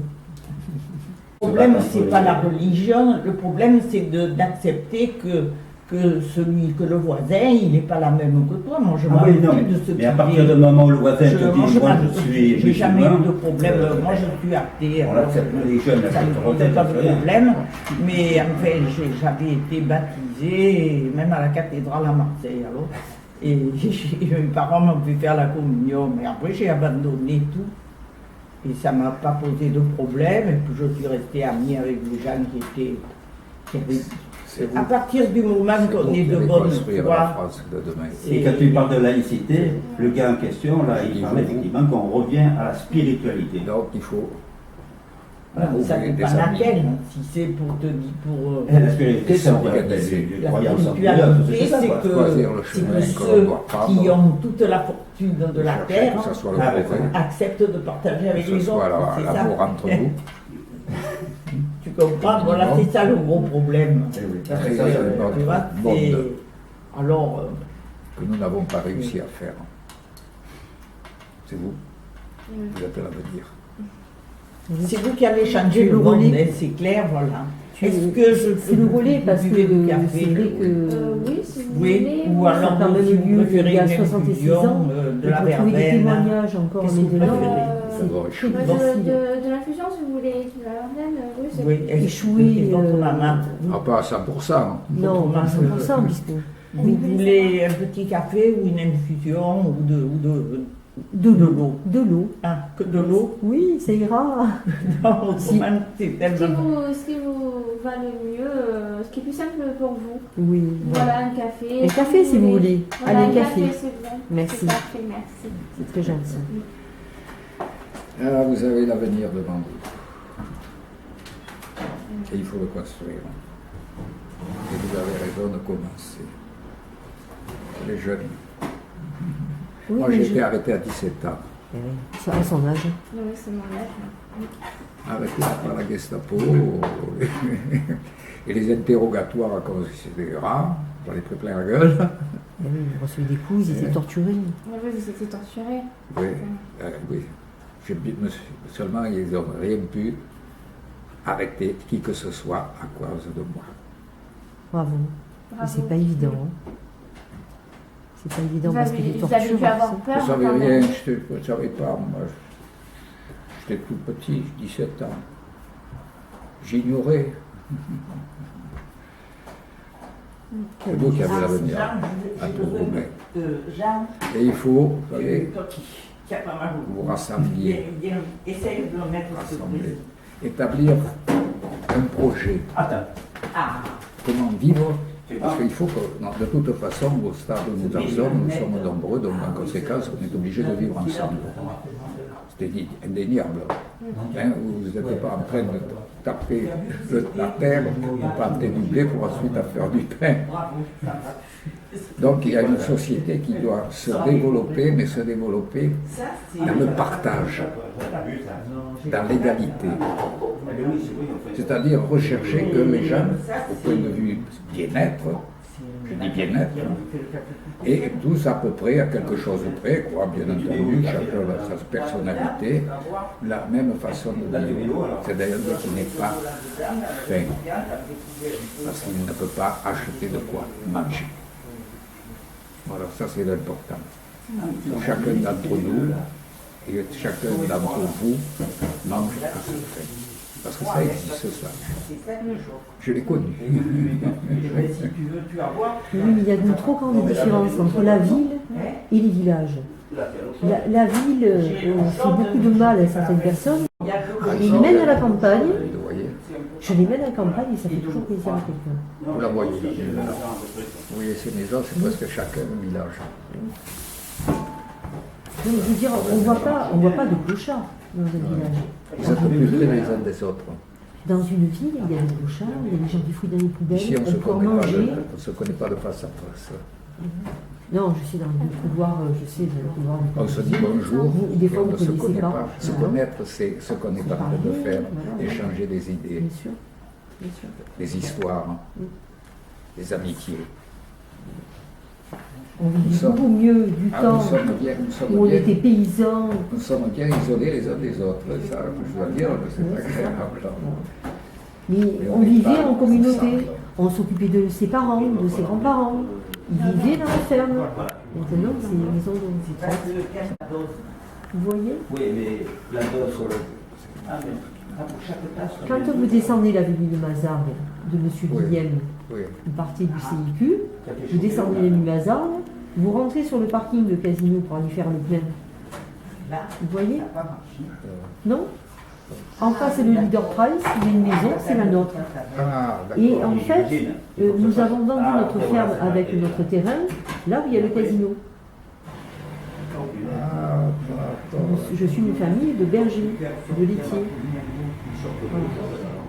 Le problème, c'est pas la religion, le problème, c'est d'accepter que le voisin, il n'est pas la même que toi. Moi, je m'en fous de ce mais à partir du moment où le voisin te dit, moi je suis j'ai jamais eu de problème. Moi, je suis athée. On l'accepte, les jeunes, ça ne pose pas de problème. Mais enfin, j'avais été baptisée, même à la cathédrale à Marseille. Alors, et mes parents m'ont fait faire la communion, mais après, j'ai abandonné tout. Et ça ne m'a pas posé de problème. Et puis, je suis restée amie avec les gens qui avaient à partir du moment qu'on est de bonne foi. Et quand tu parles de laïcité, le gars en question, là, il parle effectivement qu'on revient à la spiritualité. Donc il faut. Ça ne dépend laquelle, si c'est pour te dire pour. La spiritualité, c'est que ceux qui ont toute la fortune de la terre acceptent de partager avec les autres. C'est ça. Entre vous. Tu comprends? Voilà, c'est ça le gros problème. Alors. Que nous n'avons pas réussi à faire. C'est vous. Vous êtes l'avenir. C'est vous qui allez changer le monde, c'est clair, voilà. Est-ce que je peux le relais parce que du café? C'est vrai que oui, si vous voulez. Ou alors dans le lieu il y a 66 ans, de la trouver des verveine. témoignages encore maintenant. De l'infusion, si vous voulez, de la verveine, oui, échoué. Votre maman. Pas à 100%. Non, pas à 100%, puisque Vous voulez un petit café ou une infusion ou De de l'eau. l'eau? De l'eau. Ah, que de l'eau? Oui, ça ira. Non, Si. autrement, c'est tellement... Ce qui vous va le mieux, ce qui est plus simple pour vous. Oui. Voilà, un café. Un café si vous voulez. Voilà, Allez, un café. c'est bon. Merci. C'est parfait, merci. C'est très gentil. Ah, vous avez l'avenir devant vous. Et il faut le construire. Et vous avez raison de commencer. Les jeunes. Oui, Moi, mais j'ai été arrêté à 17 ans. Eh oui, c'est à son âge. Oui, c'est mon âge. Arrêté par la Gestapo. Et les interrogatoires à cause des rats, pour les préparer la gueule. Eh oui, il recevait des coups, ils étaient torturés. Oui, vous étiez torturé. Oui, oui. Seulement, ils n'ont rien pu arrêter qui que ce soit à cause de moi. Bravo. Mais Bravo. c'est pas évident. Hein. C'est pas évident parce que les Vous avez tortures. dû avoir c'est- peur. Je ne savais quand rien, même. je ne savais pas. Moi, j'étais tout petit, 17 ans. J'ignorais. C'est vous qui avez l'avenir. À tout vous, mais- Jean, Et il faut, vous savez, toi qui a pas mal vous rassembliez, essaye de le mettre sur rassembler, établir un projet. Attends. Ah, Comment vivre. Parce qu'il faut que, non, de toute façon, au stade où nous en sommes, nous sommes nombreux, donc en conséquence, on est obligé de vivre ensemble. C'est indéniable. Hein, vous n'êtes pas en train de taper la terre, de planter du blé pour ensuite en faire du pain. Donc il y a une société qui doit se développer, mais se développer dans le partage, dans l'égalité. C'est-à-dire rechercher que les gens, au point de vue bien-être, je dis bien-être, et tous à peu près, à quelque chose de près, quoi, bien entendu, chacun a sa personnalité, la même façon de vivre. C'est d'ailleurs qui n'est pas faim, parce qu'il ne peut pas acheter de quoi manger. Voilà, ça c'est l'important. Chacun d'entre nous et chacun d'entre vous mange à sa faim. Parce que ça existe, ça. Je l'ai connu. Oui, mais il y a une trop grande différence entre la ville et les villages. La ville fait beaucoup de mal à certaines personnes. Je les mène à la campagne, Vous voyez, je les mène à la campagne et ça fait toujours plaisir à quelqu'un. vous la voyez là. Vous voyez ces maisons, c'est presque chacun un village. Donc, je veux dire, on ne voit pas de clochards dans un village. Vous êtes plus près les uns des autres. Dans une ville, il y a des clochards, il y a des gens qui fouillent dans les Ici, poubelles, on peut en manger. on se connaît pas de face à face. Non, je sais, dans le couloir, je sais, dans le couloir. On se dit bonjour, Vous, des fois, et on vous ne se connaissez connaît pas. pas. Se connaître, c'est ce qu'on est en train de faire, échanger des idées, Bien sûr, bien sûr. des histoires, des amitiés. On vit sommes- beaucoup mieux du Ah, temps nous sommes où on bien, était paysans. nous sommes bien isolés les uns des autres. Ça, je dois dire que c'est agréable. Mais on vivait en communauté. On s'occupait de ses parents, de ses grands-parents. Ils vivaient dans la ferme. Maintenant, c'est une maison de retraite. Vous voyez? Oui, mais la dose. Quand vous descendez l'avenue de Mazargues, de M. Oui. Guillaume, Oui. vous partez du CIQ, vous descendez l'avenue Mazargues, vous rentrez sur le parking de casino pour aller faire le plein. Vous voyez? Non? En face, c'est le Leader Price, il y a une maison, c'est la nôtre. Ah, Et d'accord. en fait, nous avons vendu notre ferme avec notre terrain, là où il y a le casino. Ah, d'accord. Je suis une famille de bergers, de laitiers. Voilà.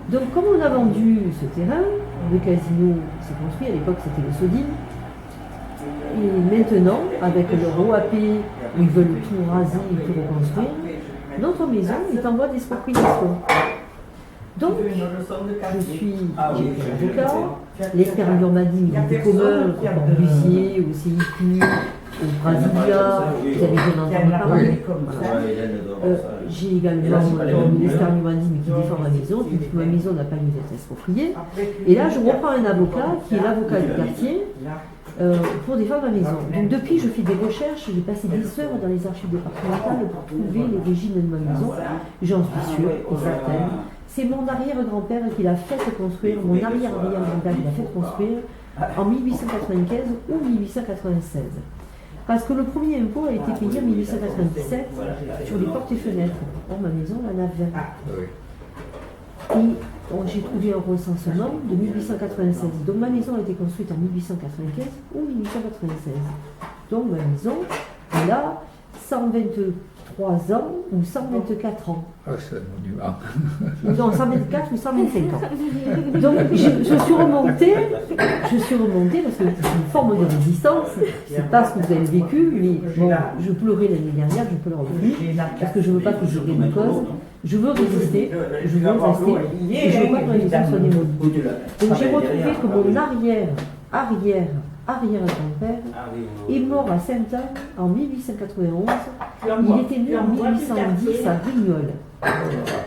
Donc, comme on a vendu ce terrain, le casino s'est construit, à l'époque c'était le Sodine. Et maintenant, avec leur OAP, où ils veulent tout raser et tout reconstruire, notre maison est en voie d'expropriation. Donc, j'ai été avocat, l'expert en urbanisme, il était commun au Corbusier, au CIQ, au Brasilia, vous avez bien entendu parler. Voilà. J'ai également un expert en urbanisme qui défend ma maison, qui dit que ma maison n'a pas lieu d'être expropriée. Et là, je reprends un avocat qui est l'avocat du quartier pour défendre ma maison. Donc depuis, je fais des recherches, j'ai passé des heures dans les archives départementales pour trouver l'origine de ma maison. J'en suis sûre et certaine. C'est mon arrière-grand-père qui l'a fait construire, mon arrière-arrière-grand-père qui l'a fait construire en 1895 ou 1896. Parce que le premier impôt a été payé en 1897 sur les portes et fenêtres. Or, ma maison en avait. Et j'ai trouvé un recensement de 1896. Donc ma maison a été construite en 1895 ou 1896. Donc ma maison, elle a 123 ans ou 124 ans. Ah, c'est un monument. Non, 124 ou 125 ans. Donc je suis remontée parce que c'est une forme de résistance. C'est pas ce que vous avez vécu, mais bon, je pleurais l'année dernière, je pleure plus, parce que je veux pas que je gagne une cause. Je veux résister, je veux rester, et je veux pas que la maison soit démolie. Donc j'ai retrouvé que mon arrière-grand-père est mort à Sainte-Anne en 1891. Il était né en 1810 à Brignoles.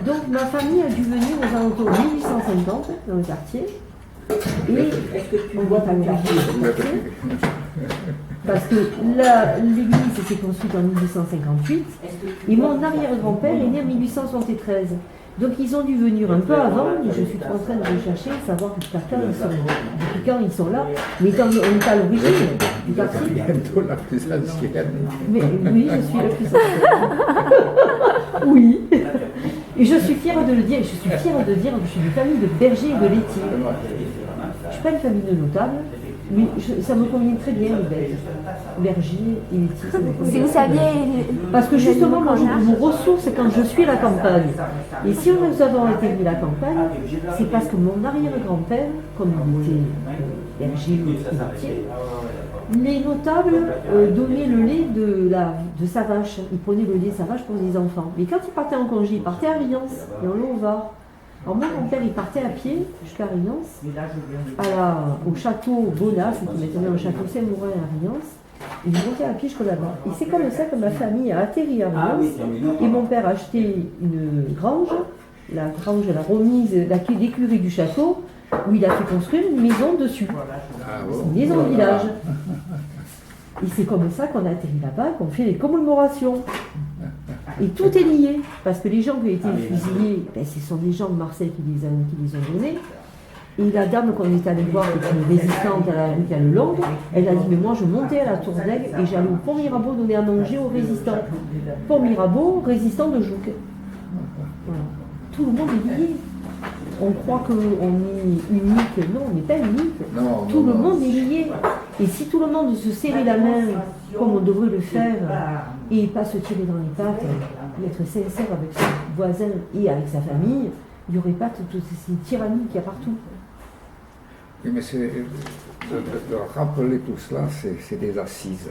Donc ma famille a dû venir aux alentours de 1850 dans le quartier. Et on voit à l'origine parce que l'église s'est construite en 1858 et mon arrière-grand-père est né en 1873. Donc ils ont dû venir un peu avant, et je suis en train de rechercher, savoir depuis quand ils sont là. Mais quand on est à l'origine du quartier. Bientôt la plus ancienne. Mais oui, je suis la plus ancienne. Oui. Et je suis fière de le dire, je suis fière de dire que je suis d'une famille de bergers et de laitiers. Je ne suis pas une famille de notables, mais ça me convient très bien, les bêtes. Berger et laitier, ça me convient. Si vous saviez. Parce que justement, moi, je me ressource quand je suis à la campagne. Et si nous avons été mis à la campagne, c'est parce que mon arrière-grand-père, comme il était berger et laitier, les notables donnaient le lait de sa vache. Ils prenaient le lait de sa vache pour les enfants. Mais quand ils partaient en congé, ils partaient à Riance, dans le Haut-Var. Alors moi, mon père, il partait à pied jusqu'à Riance, au château Bonas, qui est maintenant le château Saint-Mourin à Riance. Il montait à pied jusqu'à là-bas. Et c'est comme ça que ma famille a atterri à Riance. Et mon père a acheté une grange, la remise, l'écurie du château, où il a fait construire une maison dessus. C'est une maison de village. Et c'est comme ça qu'on a atterri là-bas, qu'on fait les commémorations. Et tout est lié, parce que les gens qui ont été fusillés, ce sont des gens de Marseille qui les ont donnés. Et la dame qu'on est allé voir, qui est une résistante à la rue Callelongue, elle a dit, mais moi je montais à la Tour d'Aigle et j'allais au pont Mirabeau donner à manger aux résistants. Pont Mirabeau, résistant de Jouques. Voilà. Tout le monde est lié. On croit qu'on est unique. Non, on n'est pas unique. Non, tout le monde est lié. Et si tout le monde se serrait la main, comme on devrait le faire, et pas se tirer dans les pattes, et être sincère avec son voisin et avec sa famille, il n'y aurait pas toutes ces tyrannies qu'il y a partout. Oui, mais de rappeler tout cela, c'est des assises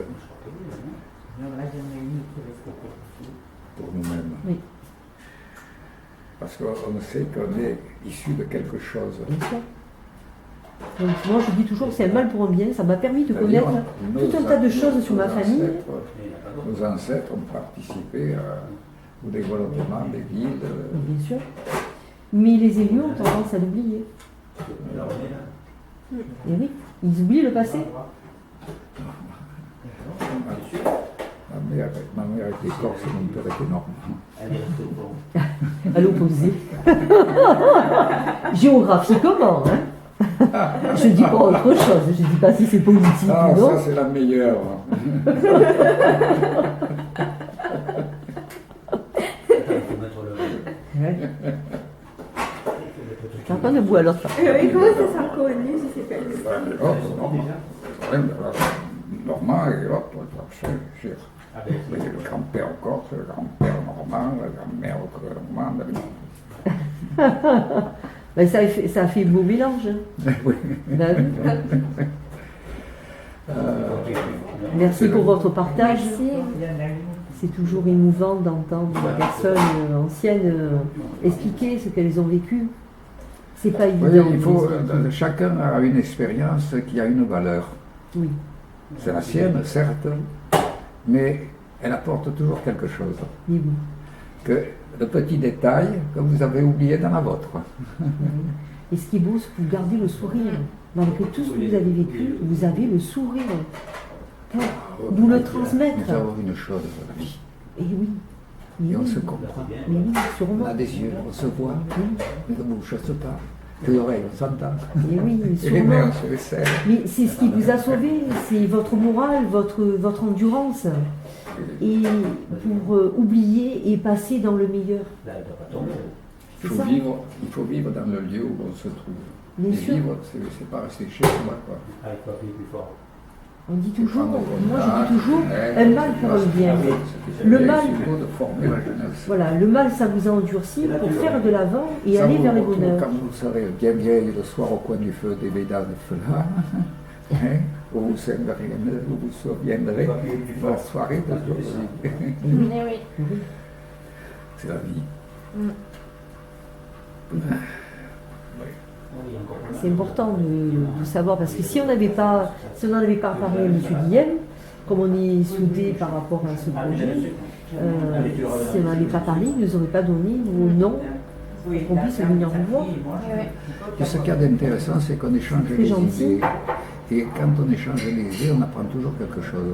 pour nous-mêmes. Oui. Parce qu'on sait qu'on est issu de quelque chose. Bien sûr. Donc, moi, je dis toujours que c'est un mal pour un bien. Ça m'a permis de connaître tout un tas de choses sur ma famille. Nos ancêtres ont participé au développement des villes. Bien sûr. Mais les élus ont tendance à l'oublier. Et oui, ils oublient le passé. Ma mère était corse, mon père était normand. À l'opposé. Géographiquement, hein. Je dis pas autre chose, je dis pas si c'est politique ou non. Ça c'est la meilleure. T'as pas de bout alors. Oui, comment ça s'est connu, je sais pas. Normand et l'autre, c'est le grand-père corse, le grand-père normand, la grand-mère normande. Ben, ça fait beau mélange. Oui. Ben, merci pour votre partage. Merci. C'est toujours émouvant d'entendre des personnes anciennes expliquer ce qu'elles ont vécu. C'est pas évident. Oui, chacun a une expérience qui a une valeur. Oui. C'est la sienne, certes, mais elle apporte toujours quelque chose. Oui, oui. Que de petits détails que vous avez oubliés dans la vôtre. Et ce qui est beau, c'est que vous gardez le sourire. Malgré tout ce que vous avez vécu, vous avez le sourire. Vous le transmettre. Nous avons une chose dans la vie. Et oui. Et on oui. se comprend. Mais oui, On sûrement. a des yeux, on se voit, Oui. mais ne bouge pas. Les oreilles, on s'entend. Et oui, Et les sûrement. mains sur les selles. Mais c'est ce qui vous a sauvé, c'est votre morale, votre endurance. Et pour oublier et passer dans le meilleur. Il C'est ça. il faut vivre dans le lieu où on se trouve. Bien Et sûr. vivre, c'est pas rester chez soi, quoi. On dit toujours, Prendre moi contact, je dis toujours, ouais, un mal pour un bien. Le mal, surtout de former la jeunesse. voilà, le mal ça vous a endurci pour faire de l'avant et Ça aller vous vers les retrouve bonheurs. Quand vous serez bien vieille le soir au coin du feu des Védas de Fela, hein, où vous vous souviendrez de la soirée d'aujourd'hui. Mais oui. C'est la vie. C'est important de savoir parce que si on n'en avait pas parlé à M. Guillaume, comme on est soudés par rapport à ce projet, si on n'en avait pas parlé, il ne nous aurait pas donné vos noms pour qu'on puisse venir vous voir. Et ce qu'il y a d'intéressant, c'est qu'on échange C'est les gentil. idées. Et quand on échange les idées, on apprend toujours quelque chose.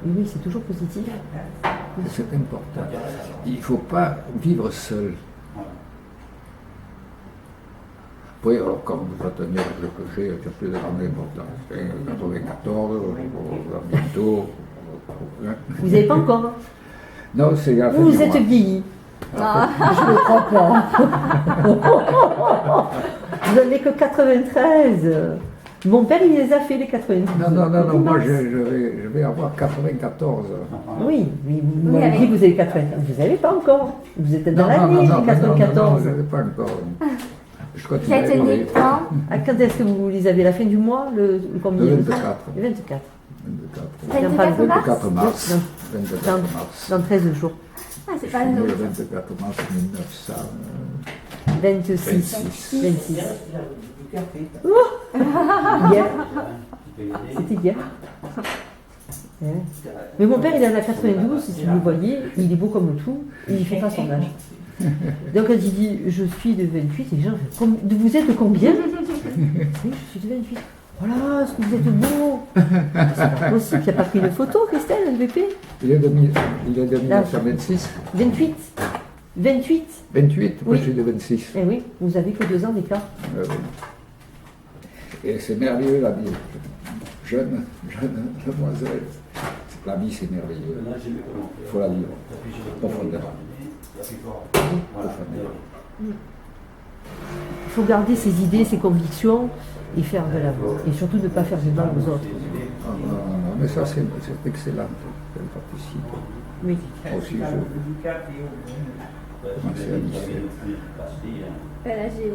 Et oui, c'est toujours positif. Et c'est important. Il ne faut pas vivre seul. Oui, alors comme vous retenez le projet, qui a plus de grande importance. 94, bientôt. Hein. Vous n'avez pas encore. Non, c'est la fin Vous du êtes mois. vieilli. Ah. Je ne crois pas. Vous n'avez que 93. Mon père, il les a fait, les 93. Non, moi je vais avoir 94. Oui, mais vous m'avez avec- dit que vous avez 94. Vous n'avez pas encore. Vous êtes dans Non, l'année des non, 94. je n'avais pas encore. Je Qui continue a à été né évoluer. quand À quand est-ce que vous les avez? La fin du mois le combien? Le 24. Le 24. 24 mars 24 mars. Dans- 24 dans- mars. Dans 13 jours. Ah, c'est Je pas suis né le le 24 mars 1926. 26. 26. Hier. C'était hier. Ouais. Mais mon père, il en a 92, si vous le voyez, il est beau comme tout, et il ne fait pas son âge. Donc quand il dit je suis de 28, les gens font, vous êtes de combien? Oui, je suis de 28. Voilà, est-ce que vous êtes beau? C'est pas possible, tu n'as pas pris une photo, Christelle, LVP? Il est de 1926. 28. 28. 28, moi Oui. je suis de 26. Eh oui, vous avez que 2 ans d'écart. Oui. Et c'est merveilleux la vie. Jeune demoiselle. La vie c'est merveilleux. Il faut la vivre. Profondément. Profondément. Il faut garder ses idées, ses convictions et faire de l'avant. Et surtout ne pas faire du mal aux autres. Ah, non, mais ça c'est excellent. Elle participe. Oui. Aussi, je commençais à lycée. Là, j'ai...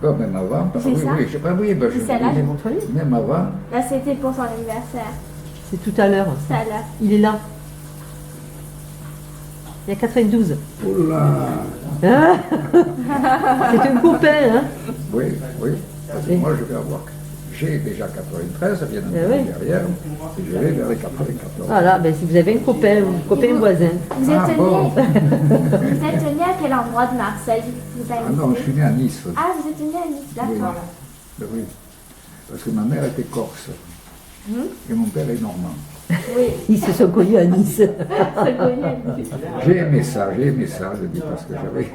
Oh, même avant, C'est oui, ça oui, oui, ben, C'est celle-là. J'ai montré. même avant, Là, c'était pour son anniversaire. C'est tout à l'heure. Ça, là. Il est là. Il y a 92. oh là, Hein c'est un copain, hein? oui, parce que Oui. moi je vais avoir, j'ai déjà 93, bien entendu oui. derrière, et je vais vers les 94. Voilà, ben, si vous avez un copain voisin. Vous êtes Ah, né bon. Vous êtes né à quel endroit de Marseille? Vous avez Ah non, je suis né à Nice. Ah, vous êtes né à Nice, d'accord. Oui, parce que ma mère était corse et mon père est normand. Oui, Ils se sont connus à Nice. c'est connu à Nice. J'ai aimé ça, je dis parce que j'avais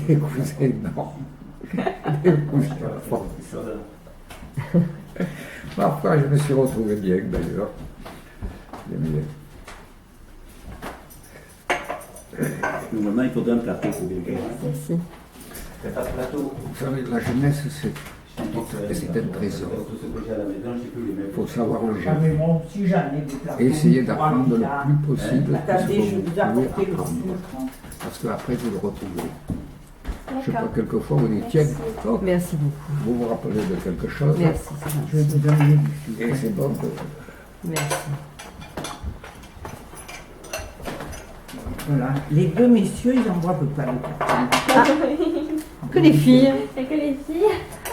des cousins normands, des cousins forts. Parfois, je me suis retrouvé bien d'ailleurs. J'aimais bien. Maintenant, il faudrait un plateau pour bien faire. Merci. Il n'y a pas de plateau. Vous savez, la jeunesse, c'est un trésor. Il faut savoir le Ah, gérer. mais moi aussi, j'en ai des plateaux. Et essayer d'apprendre le plus possible tout ce Attendez, que je vous vous pouvez apporter le apprendre. sucre. Parce qu'après, vous le retrouvez. Je sais pas, D'accord. quelquefois, vous dites, tiens, oh, Merci beaucoup. vous vous rappelez de quelque chose. Merci. c'est gentil. Je vais vous donner du sucre. Et c'est bon que... Merci. Voilà. Les deux messieurs, ils n'en boivent pas le café. Que les filles. C'est que les filles.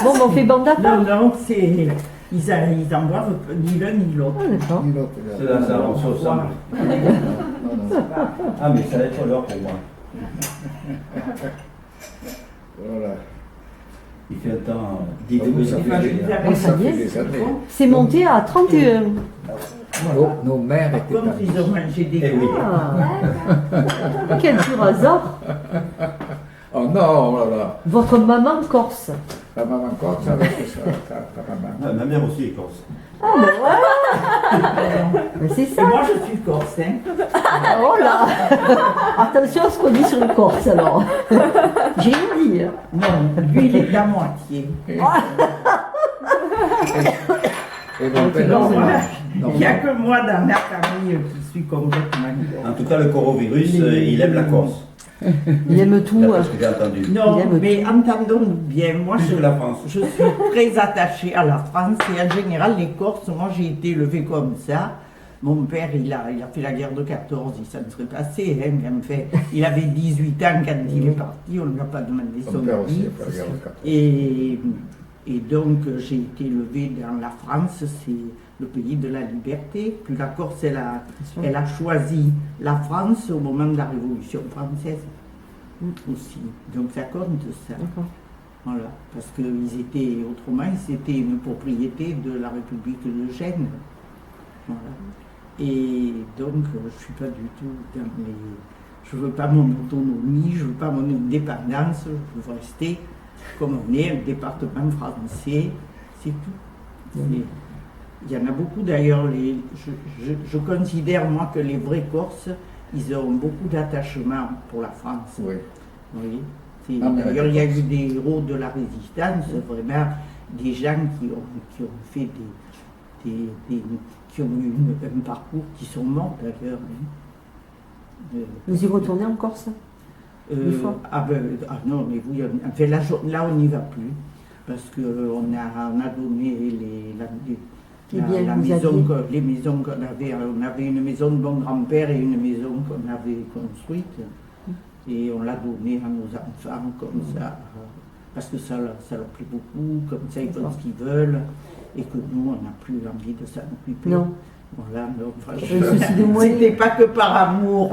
Bon, ben, on fait bande à part. Non, c'est... Ils en boivent ni l'un ni l'autre. Ah, d'accord. Ni l'autre, là. C'est là, ça avance ensemble. Non. Ah, mais ça va être l'heure pour moi. Voilà. Il fait un temps Donc, d'idée. ça Enfin, je fait, vous ça avais ça y est. fait des années. C'est monté à 31. Nos mères étaient Comme amies. ils ont mangé des Eh oui. Ah. Quel pur hasard. Oh non, voilà. Votre maman corse. La maman corse avec ta maman. Ah, ma mère aussi est corse. Ah, ben voilà. Ben, c'est Et ça. moi, je suis corse, hein. Oh là. Attention à ce qu'on dit sur le corse, alors. J'ai rien dit. Hein. Non, lui, il est de la moitié. Et mon père, Non, non, voilà. non, Il n'y a que moi dans ma famille qui suis complètement corse. En tout cas, le corovirus, il aime la Corse. Il aime tout. D'après ce que j'ai entendu. Non, Il aime mais entendons-nous bien, moi Plus que la France. je suis très attachée à la France et en général les Corses, moi j'ai été élevée comme ça. Mon père, il a fait la guerre de 14, ça ne serait passé, hein, en fait. Il avait 18 ans quand il est parti, on ne lui a pas demandé son Mon père aussi vie. a fait la guerre de 14. Et donc j'ai été élevée dans la France, c'est le pays de la liberté. Puis la Corse, elle a choisi la France au moment de la Révolution française aussi. Donc ça compte ça. D'accord. Voilà. Parce qu'ils étaient, autrement, c'était une propriété de la République de Gênes. Voilà. Et donc je ne suis pas du tout dans les... Je ne veux pas mon autonomie, je ne veux pas mon indépendance, je veux rester comme on est, un département français, c'est tout. Il y en a beaucoup d'ailleurs, je considère moi que les vrais Corses, ils ont beaucoup d'attachement pour la France. Oui. Oui. Ah, mais D'ailleurs, il y a eu des héros de la résistance, vraiment des gens qui ont fait qui ont eu un parcours, qui sont morts d'ailleurs. Hein. Vous y retournez en Corse? Une fois Non, mais oui, enfin, là on n'y va plus, parce qu'on a donné la maison, les maisons qu'on avait. On avait une maison de mon grand-père et une maison qu'on avait construite, et on l'a donnée à nos enfants comme ça, parce que ça leur plaît beaucoup, comme ça ils font ce qu'ils veulent, et que nous on n'a plus envie de s'en occuper. Non. Voilà, donc, C'était pas que par amour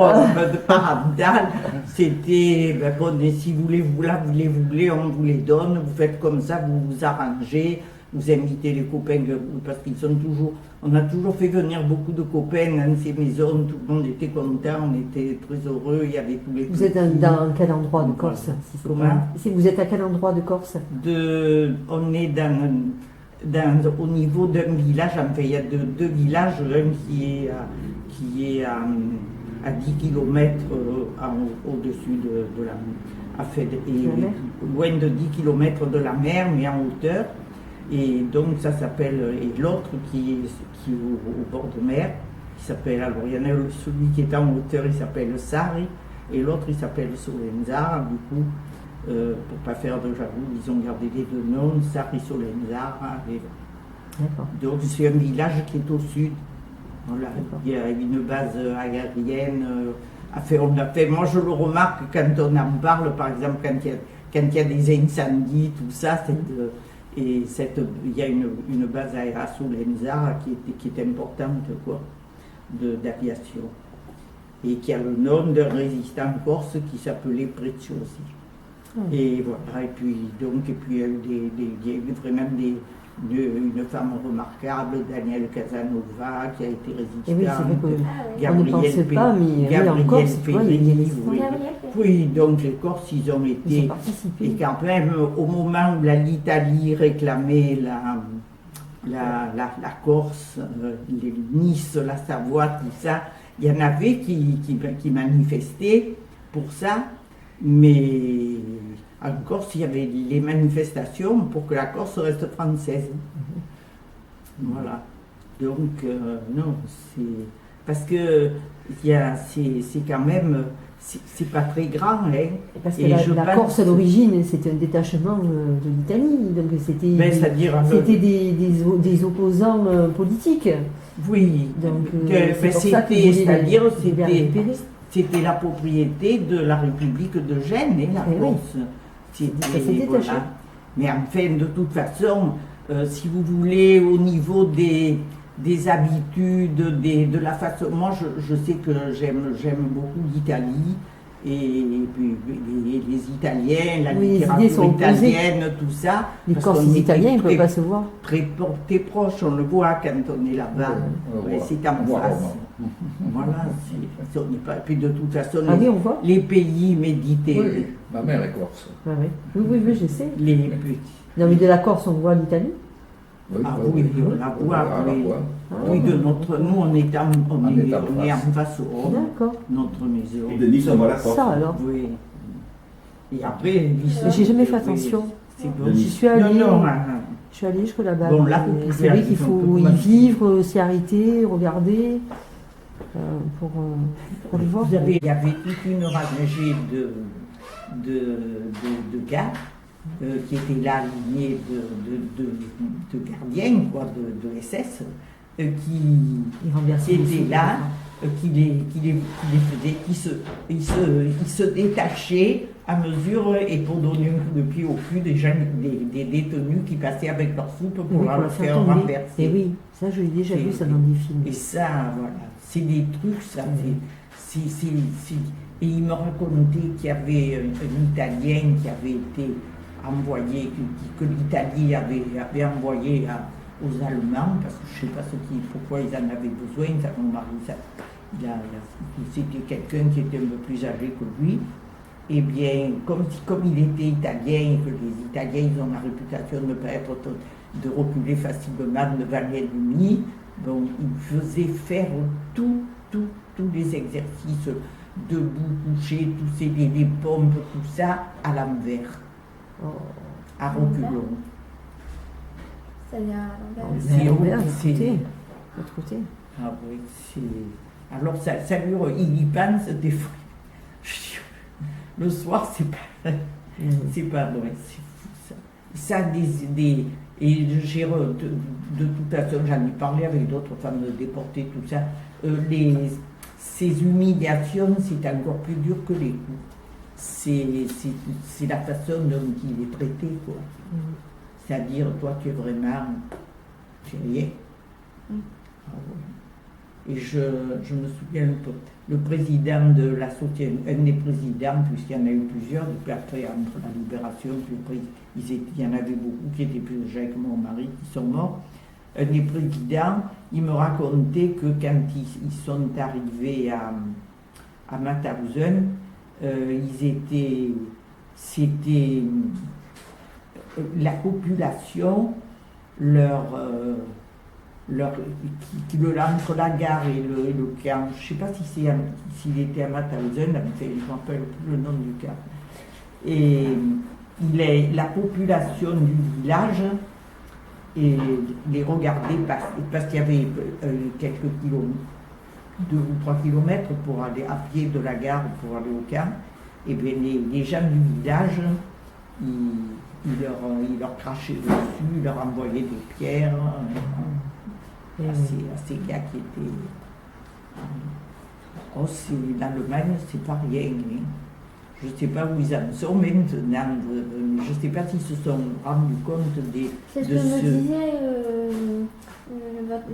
parental, c'était, ben bon, et si vous les voulez, on vous les donne, vous faites comme ça, vous vous arrangez, vous invitez les copains, parce qu'ils sont toujours, on a toujours fait venir beaucoup de copains dans ces maisons, tout le monde était content, on était très heureux, il y avait tous les... Vous êtes dans quel endroit de Corse? Comment? Vous êtes à quel endroit de Corse? On est au niveau d'un village, enfin il y a deux villages, un qui est à 10 km au-dessus de la loin de 10 km de la mer, mais en hauteur. Et donc ça s'appelle, et l'autre qui est au bord de mer, qui s'appelle, alors il y en a celui qui est en hauteur, il s'appelle Sari, et l'autre il s'appelle Solenzara, du coup. Pour ne pas faire de jaloux, ils ont gardé les deux noms, Sari Solenzara. Donc c'est un village qui est au sud. Voilà. Il y a une base aérienne. Moi je le remarque quand on en parle, par exemple quand il y a des incendies, tout ça, il y a une base aérienne à Solenzara qui est importante d'aviation. Et qui a le nom d'un résistant corse qui s'appelait Preziosi. Et voilà, et puis il y a eu vraiment une femme remarquable, Danielle Casanova, qui a été résistante, Gabriel Ferrini. Oui, donc les Corses, ils ont été, et quand même au moment où l'Italie réclamait la Corse, Nice, la Savoie, tout ça, il y en avait qui manifestaient pour ça. Mais en Corse, il y avait les manifestations pour que la Corse reste française. Voilà. Donc, non, c'est... Parce que c'est quand même... C'est pas très grand, hein. Parce que la Corse, à l'origine, c'était un détachement de l'Italie. Donc, c'était des opposants politiques. Oui. Donc, c'était la propriété de la République de Gênes, la Corse. Voilà. Mais enfin, de toute façon, si vous voulez, au niveau des habitudes, de la façon... Moi, je sais que j'aime beaucoup l'Italie, et puis les Italiens, la littérature italienne, tout ça. Les Corses italiens, ils ne peuvent pas se voir. Très proches, on le voit quand on est là-bas. C'est en face. Voilà, on n'est pas. Puis de toute façon, Allez, on voit. les pays méditerranéens, Oui, ma mère est corse. Ah oui, oui, oui, je sais. les petits. Non, mais de la Corse, on voit l'Italie. Oui, Ah oui, oui, on la voit, oui. voit. Oui, de notre, nous on est est en en face au Rhum, D'accord. notre maison. Et de Nice, on voit la Corse. Ça alors. Oui. Et après, Mais j'ai jamais fait attention. C'est bon. De Nice. J'y suis allée. Non, Je suis allée jusque là-bas. Bon, là, mais vous c'est vrai pouvez qu'il aller, faut on peut y pas- vivre, s'y arrêter, regarder, pour le voir. il y avait toute une rangée de gars qui étaient là alignés de gardiens, quoi, de SS, qui Ils renversaient les étaient sous. là, qui les faisaient, ils se détachaient à mesure et pour donner un coup de pied au cul des détenus qui passaient avec leur soupe pour Oui, la pour la faire faire tomber. renverser. Et oui, ça je l'ai déjà Et- vu ça dans des films. Et ça, voilà, c'est des trucs, ça, Et il me racontait qu'il y avait un Italien qui avait été envoyé, que l'Italie avait envoyé aux Allemands, parce que je ne sais pas pourquoi ils en avaient besoin, ça, mon mari, c'était quelqu'un qui était un peu plus âgé que lui. Eh bien, comme il était italien, et que les Italiens ils ont la réputation de ne pas être de reculer facilement devant l'ennemi, bon, il faisait faire tous les exercices debout, couché, les pompes, tout ça à l'envers, Oh. à reculons. C'est-à-dire à l'envers. C'est- Mais à l'envers, de c'est- l'autre côté. De l'autre côté. Ah oui, c'est. Alors il y pense des fois. Le soir, c'est pas. C'est pas vrai, c'est fou ça. Ça, et j'ai de toute façon, j'en ai parlé avec d'autres femmes déportées, tout ça. Ces humiliations, c'est encore plus dur que les coups. C'est la façon dont il est traité, quoi. C'est-à-dire, toi, tu es vraiment. Tu es rien. Ah ouais. Et je me souviens, le président de la société, un des présidents, puisqu'il y en a eu plusieurs, depuis après, entre la libération, puis il y en avait beaucoup qui étaient plus âgés que mon mari, qui sont morts. Un des présidents, il me racontait que quand ils sont arrivés à Mauthausen, c'était la population, qui entre la gare et le camp, je ne sais pas s'il était à Mauthausen, je ne me rappelle plus le nom du camp. Et la population du village et les regardait parce qu'il y avait quelques kilomètres, 2 ou 3 kilomètres pour aller à pied de la gare pour aller au camp. Et bien les gens du village, ils leur crachaient dessus, ils leur envoyaient des pierres. À ces gars qui étaient. Oh, l'Allemagne, c'est pas rien. Hein. Je ne sais pas où ils en sont maintenant. Je ne sais pas s'ils se sont rendus compte C'est ce que me disait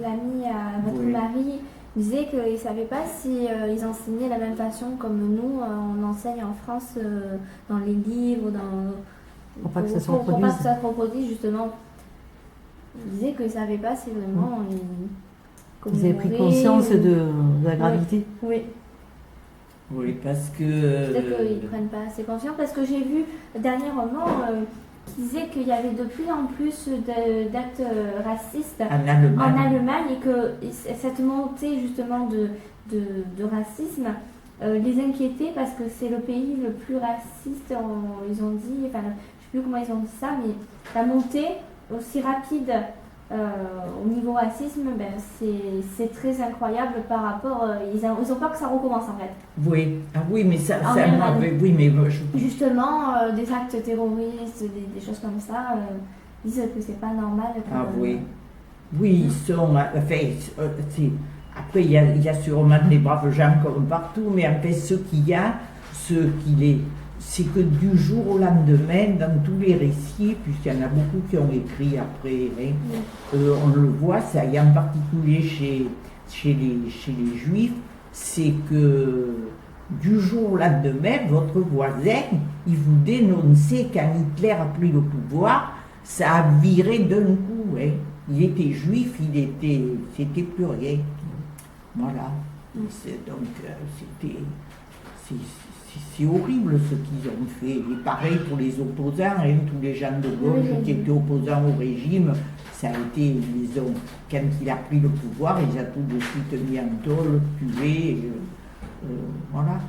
l'ami à votre Oui. mari. Il disait qu'il ne savait pas si ils enseignaient de la même façon comme nous, on enseigne en France dans les livres, Pour pas que ça se pour pas reproduise. que ça se reproduise, justement. Il disait qu'il ne savait pas si vraiment Ils avaient pris commémoraient conscience ou- de la gravité. Oui, Oui, parce que. peut-être qu'ils ne prennent pas assez conscience parce que j'ai vu dernièrement qu'ils disaient qu'il y avait de plus en plus d'actes racistes En Allemagne. en Allemagne et que cette montée justement de racisme les inquiétait parce que c'est le pays le plus raciste, ils ont dit, enfin je ne sais plus comment ils ont dit ça, mais la montée aussi rapide au niveau racisme, ben, c'est très incroyable par rapport, ils ont peur que ça recommence en fait. Oui, ah oui, mais ça En Allemagne. oui, mais moi, Justement, des actes terroristes, des choses comme ça, disent que c'est pas normal. Que, Ah oui. Oui, ils sont. Enfin, après, il y a sûrement des braves gens comme partout, mais en fait, ce qu'il y a, c'est que du jour au lendemain, dans tous les récits, puisqu'il y en a beaucoup qui ont écrit après, hein, on le voit, ça, et en particulier chez les Juifs, c'est que du jour au lendemain, votre voisin, il vous dénonçait quand Hitler a pris le pouvoir, ça a viré d'un coup. Hein. Il était juif, c'était plus rien. Voilà. Donc c'est horrible ce qu'ils ont fait. Et pareil pour les opposants, hein, tous les gens de gauche qui étaient opposants au régime, ça a été, quand il a pris le pouvoir, il a tout de suite mis en tôle, tué, voilà.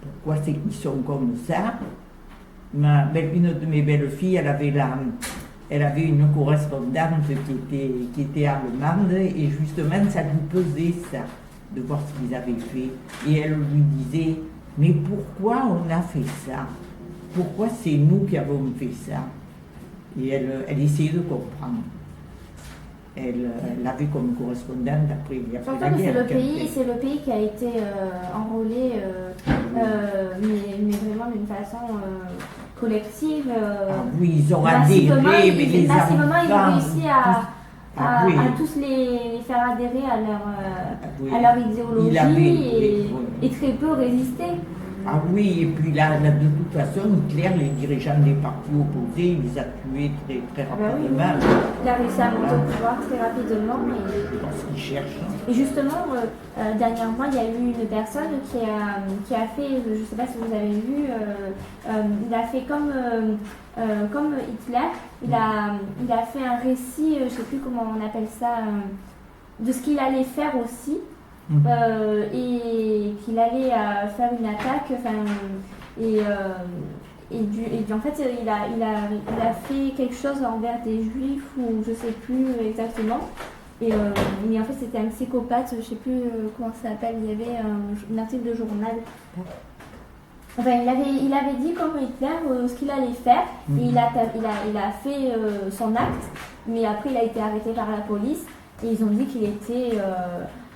Pourquoi c'est qu'ils sont comme ça? Une de mes belles-filles, elle avait une correspondante qui était allemande et justement ça lui pesait ça, de voir ce qu'ils avaient fait. Et elle lui disait, mais pourquoi on a fait ça? Pourquoi c'est nous qui avons fait ça? Et elle essayait de comprendre. Elle l'avait comme correspondante après la guerre. C'est le pays qui a été enrôlé, mais vraiment d'une façon collective. Oui, ils ont adhéré, mais les massivement, ils ont réussi oui. à tous les faire adhérer à leur idéologie et très peu résister. Ah oui, et puis là, de toute façon, Hitler, les dirigeants des partis opposés, il les a tués très, très rapidement. Oui. Il a réussi à monter au pouvoir très rapidement. Parce qu'il cherche. Et justement, dernièrement, il y a eu une personne qui a fait, je ne sais pas si vous avez vu, il a fait comme Hitler, il a fait un récit, je ne sais plus comment on appelle ça, de ce qu'il allait faire aussi. Et qu'il allait faire une attaque, et en fait il a fait quelque chose envers des juifs ou je sais plus exactement, mais en fait c'était un psychopathe, je sais plus comment ça s'appelle, il y avait un article de journal. Enfin, il avait dit comme Hitler ce qu'il allait faire, et il a fait son acte, mais après il a été arrêté par la police et ils ont dit qu'il était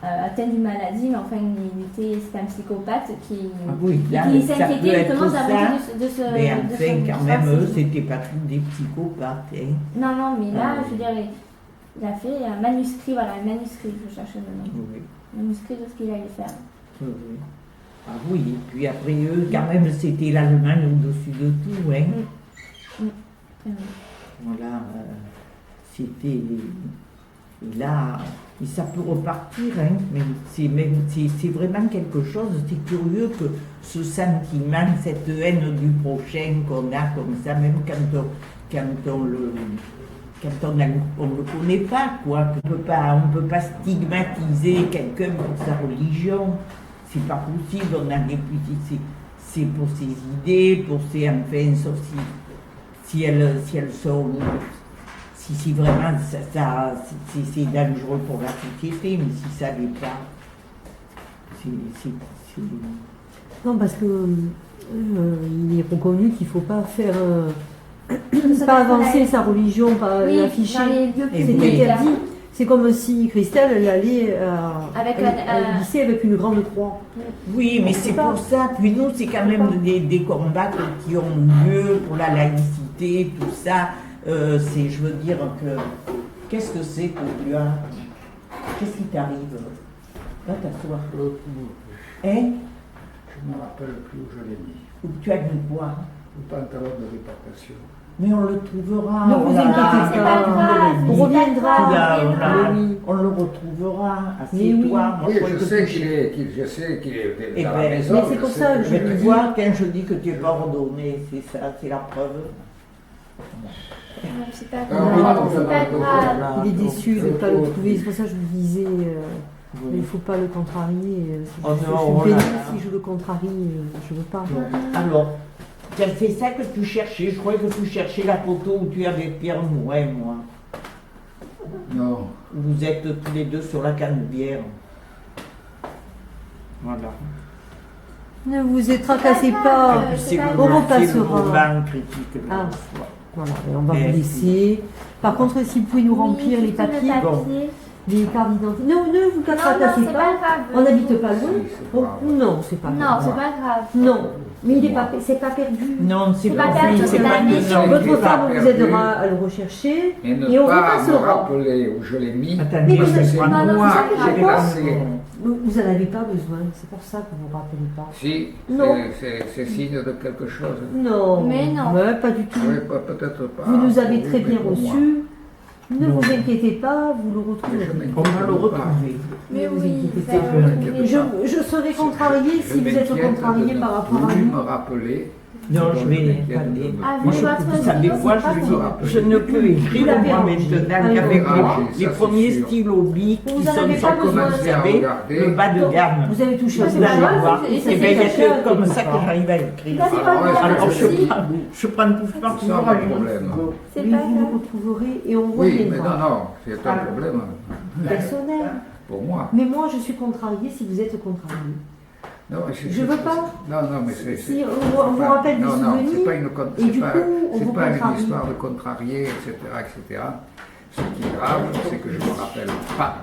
atteint d'une maladie, mais enfin c'était un psychopathe qui s'inquiétait justement de ce. Mais enfin, quand même, eux, c'était pas tous des psychopathes. Hein. Non, mais là, je veux dire, il a fait un manuscrit, je cherchais le nom. Oui. Un manuscrit de ce qu'il allait faire. Oui. Ah oui, et puis après eux, quand même, c'était l'Allemagne au-dessus de tout. Hein. Voilà, c'était. Et là, ça peut repartir, hein, mais c'est vraiment quelque chose, c'est curieux que ce sentiment, cette haine du prochain qu'on a comme ça, même quand on le connaît pas, quoi. On peut pas stigmatiser quelqu'un pour sa religion, c'est pas possible, on a des petits, c'est pour ses idées, pour ses, enfin, sauf si elles sont... Si vraiment c'est dangereux pour la société, mais si ça l'est pas, c'est... Non, parce que il est reconnu qu'il ne faut pas faire... pas avancer sa religion, pas l'afficher. C'est interdit. C'est comme si Christelle elle allait au lycée avec une grande croix. Oui, mais c'est pour ça. Puis nous, c'est quand même des combats qui ont lieu pour la laïcité, tout ça. Je veux dire que... Qu'est-ce que c'est que tu as? Qu'est-ce qui t'arrive? Va t'asseoir. Hein? Je ne me rappelle plus où je l'ai mis. Où tu as mis quoi? Le pantalon de déportation. Mais on le trouvera. Ne vous inquiétez pas, on reviendra. On le retrouvera. Assieds-toi. Oui, je sais qu'il est dans la maison. Mais c'est pour ça que je te vois quand je dis que tu n'es pas ordonné, c'est ça, c'est la preuve. C'est pas grave. Il est déçu de ne pas le trouver, c'est pour ça que je lui disais, mais il ne faut pas le contrarier. Je suis bénie si je le contrarie, je ne veux pas. Alors, c'est ça que tu cherchais, je croyais que tu cherchais la photo où tu es avec Pierre Mouret, moi. Non. Vous êtes tous les deux sur la canebière. Voilà. Ne vous tracassez pas, on repassera. Voilà, on va vous laisser. Par contre, si vous pouvez nous remplir les papiers, les cartes d'identité. Non, ne vous tracassez pas. On n'habite pas loin. Non, c'est pas grave. Non, c'est pas grave. Non, mais c'est pas perdu. Non, c'est pas perdu. Votre femme vous aidera à le rechercher et on repassera. Me rappeler où je l'ai mis. Attendez, c'est moi qui l'ai lancé. Vous n'en avez pas besoin, c'est pour ça que vous ne vous rappelez pas. Si, c'est signe de quelque chose. Non, mais non. Pas du tout. Oui, peut-être pas. Vous nous avez très bien reçus. Ne Non. vous inquiétez pas, vous le Mais retrouverez. je m'inquiète On va le pas. retrouver. Mais vous oui, inquiétez ça pas. va retrouver. Je serais contrariée si vous êtes m'inquiète contrarié de par ne rapport à plus nous. me rappeler. Non, je vais m'inquiète aller. de ne Ah, Moi, vous je, votre vous savez stylo, quoi, c'est pas je ne peux écrire l'avez moi rangé. maintenant Ah, qu'avec rangé, les ça, premiers c'est sûr. stylos bic Vous qui en sont avez pas sur, besoin. vous savez, Regarder. le bas de gamme. Vous avez touché à Ah, Vous c'est pas allez grave, voir. et Et c'est bien, il y a caché que comme quelque ça que part. j'arrive à écrire. Là, c'est pas Alors, grave. Alors, Si. je prends tout Ça, partout. pas de à problème. C'est Oui, pas vous le grave. retrouverez et on Oui, mais reviendra. non, c'est un problème Personnel. pour moi. Mais moi, je suis contrariée si vous êtes contrarié. Non, Je veux pas. Non, mais c'est. Si on vous rappelle des non, souvenirs, c'est pas une, et du coup, on c'est vous pas une contrarie. histoire de contrarier, etc. Ce qui est grave, c'est que je ne me rappelle pas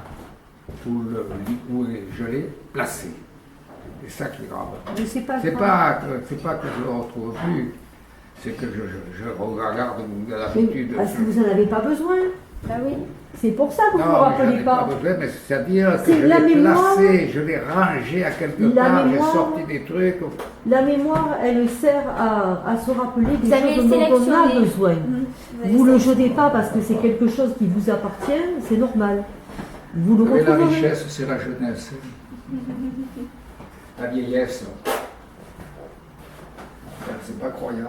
où je l'ai placé. C'est ça qui est grave. mais c'est pas C'est grave. pas que je le retrouve plus, c'est que je regarde Mais l'habitude. parce que vous n'en avez pas besoin. Ah oui. C'est pour ça que vous ne vous Non, mais j'en rappelez ai pas. pas besoin, mais c'est-à-dire que C'est je la l'ai mémoire. placé, je l'ai rangé à quelque La part, j'ai mémoire. sorti des trucs. La mémoire, elle sert à se rappeler des Vous avez choses dont on a sélectionné. besoin. Vous ne le jetez pas parce que c'est quelque chose qui vous appartient, c'est normal. Vous le Vous savez, la retrouverez. richesse, c'est la jeunesse. La vieillesse. C'est pas croyable.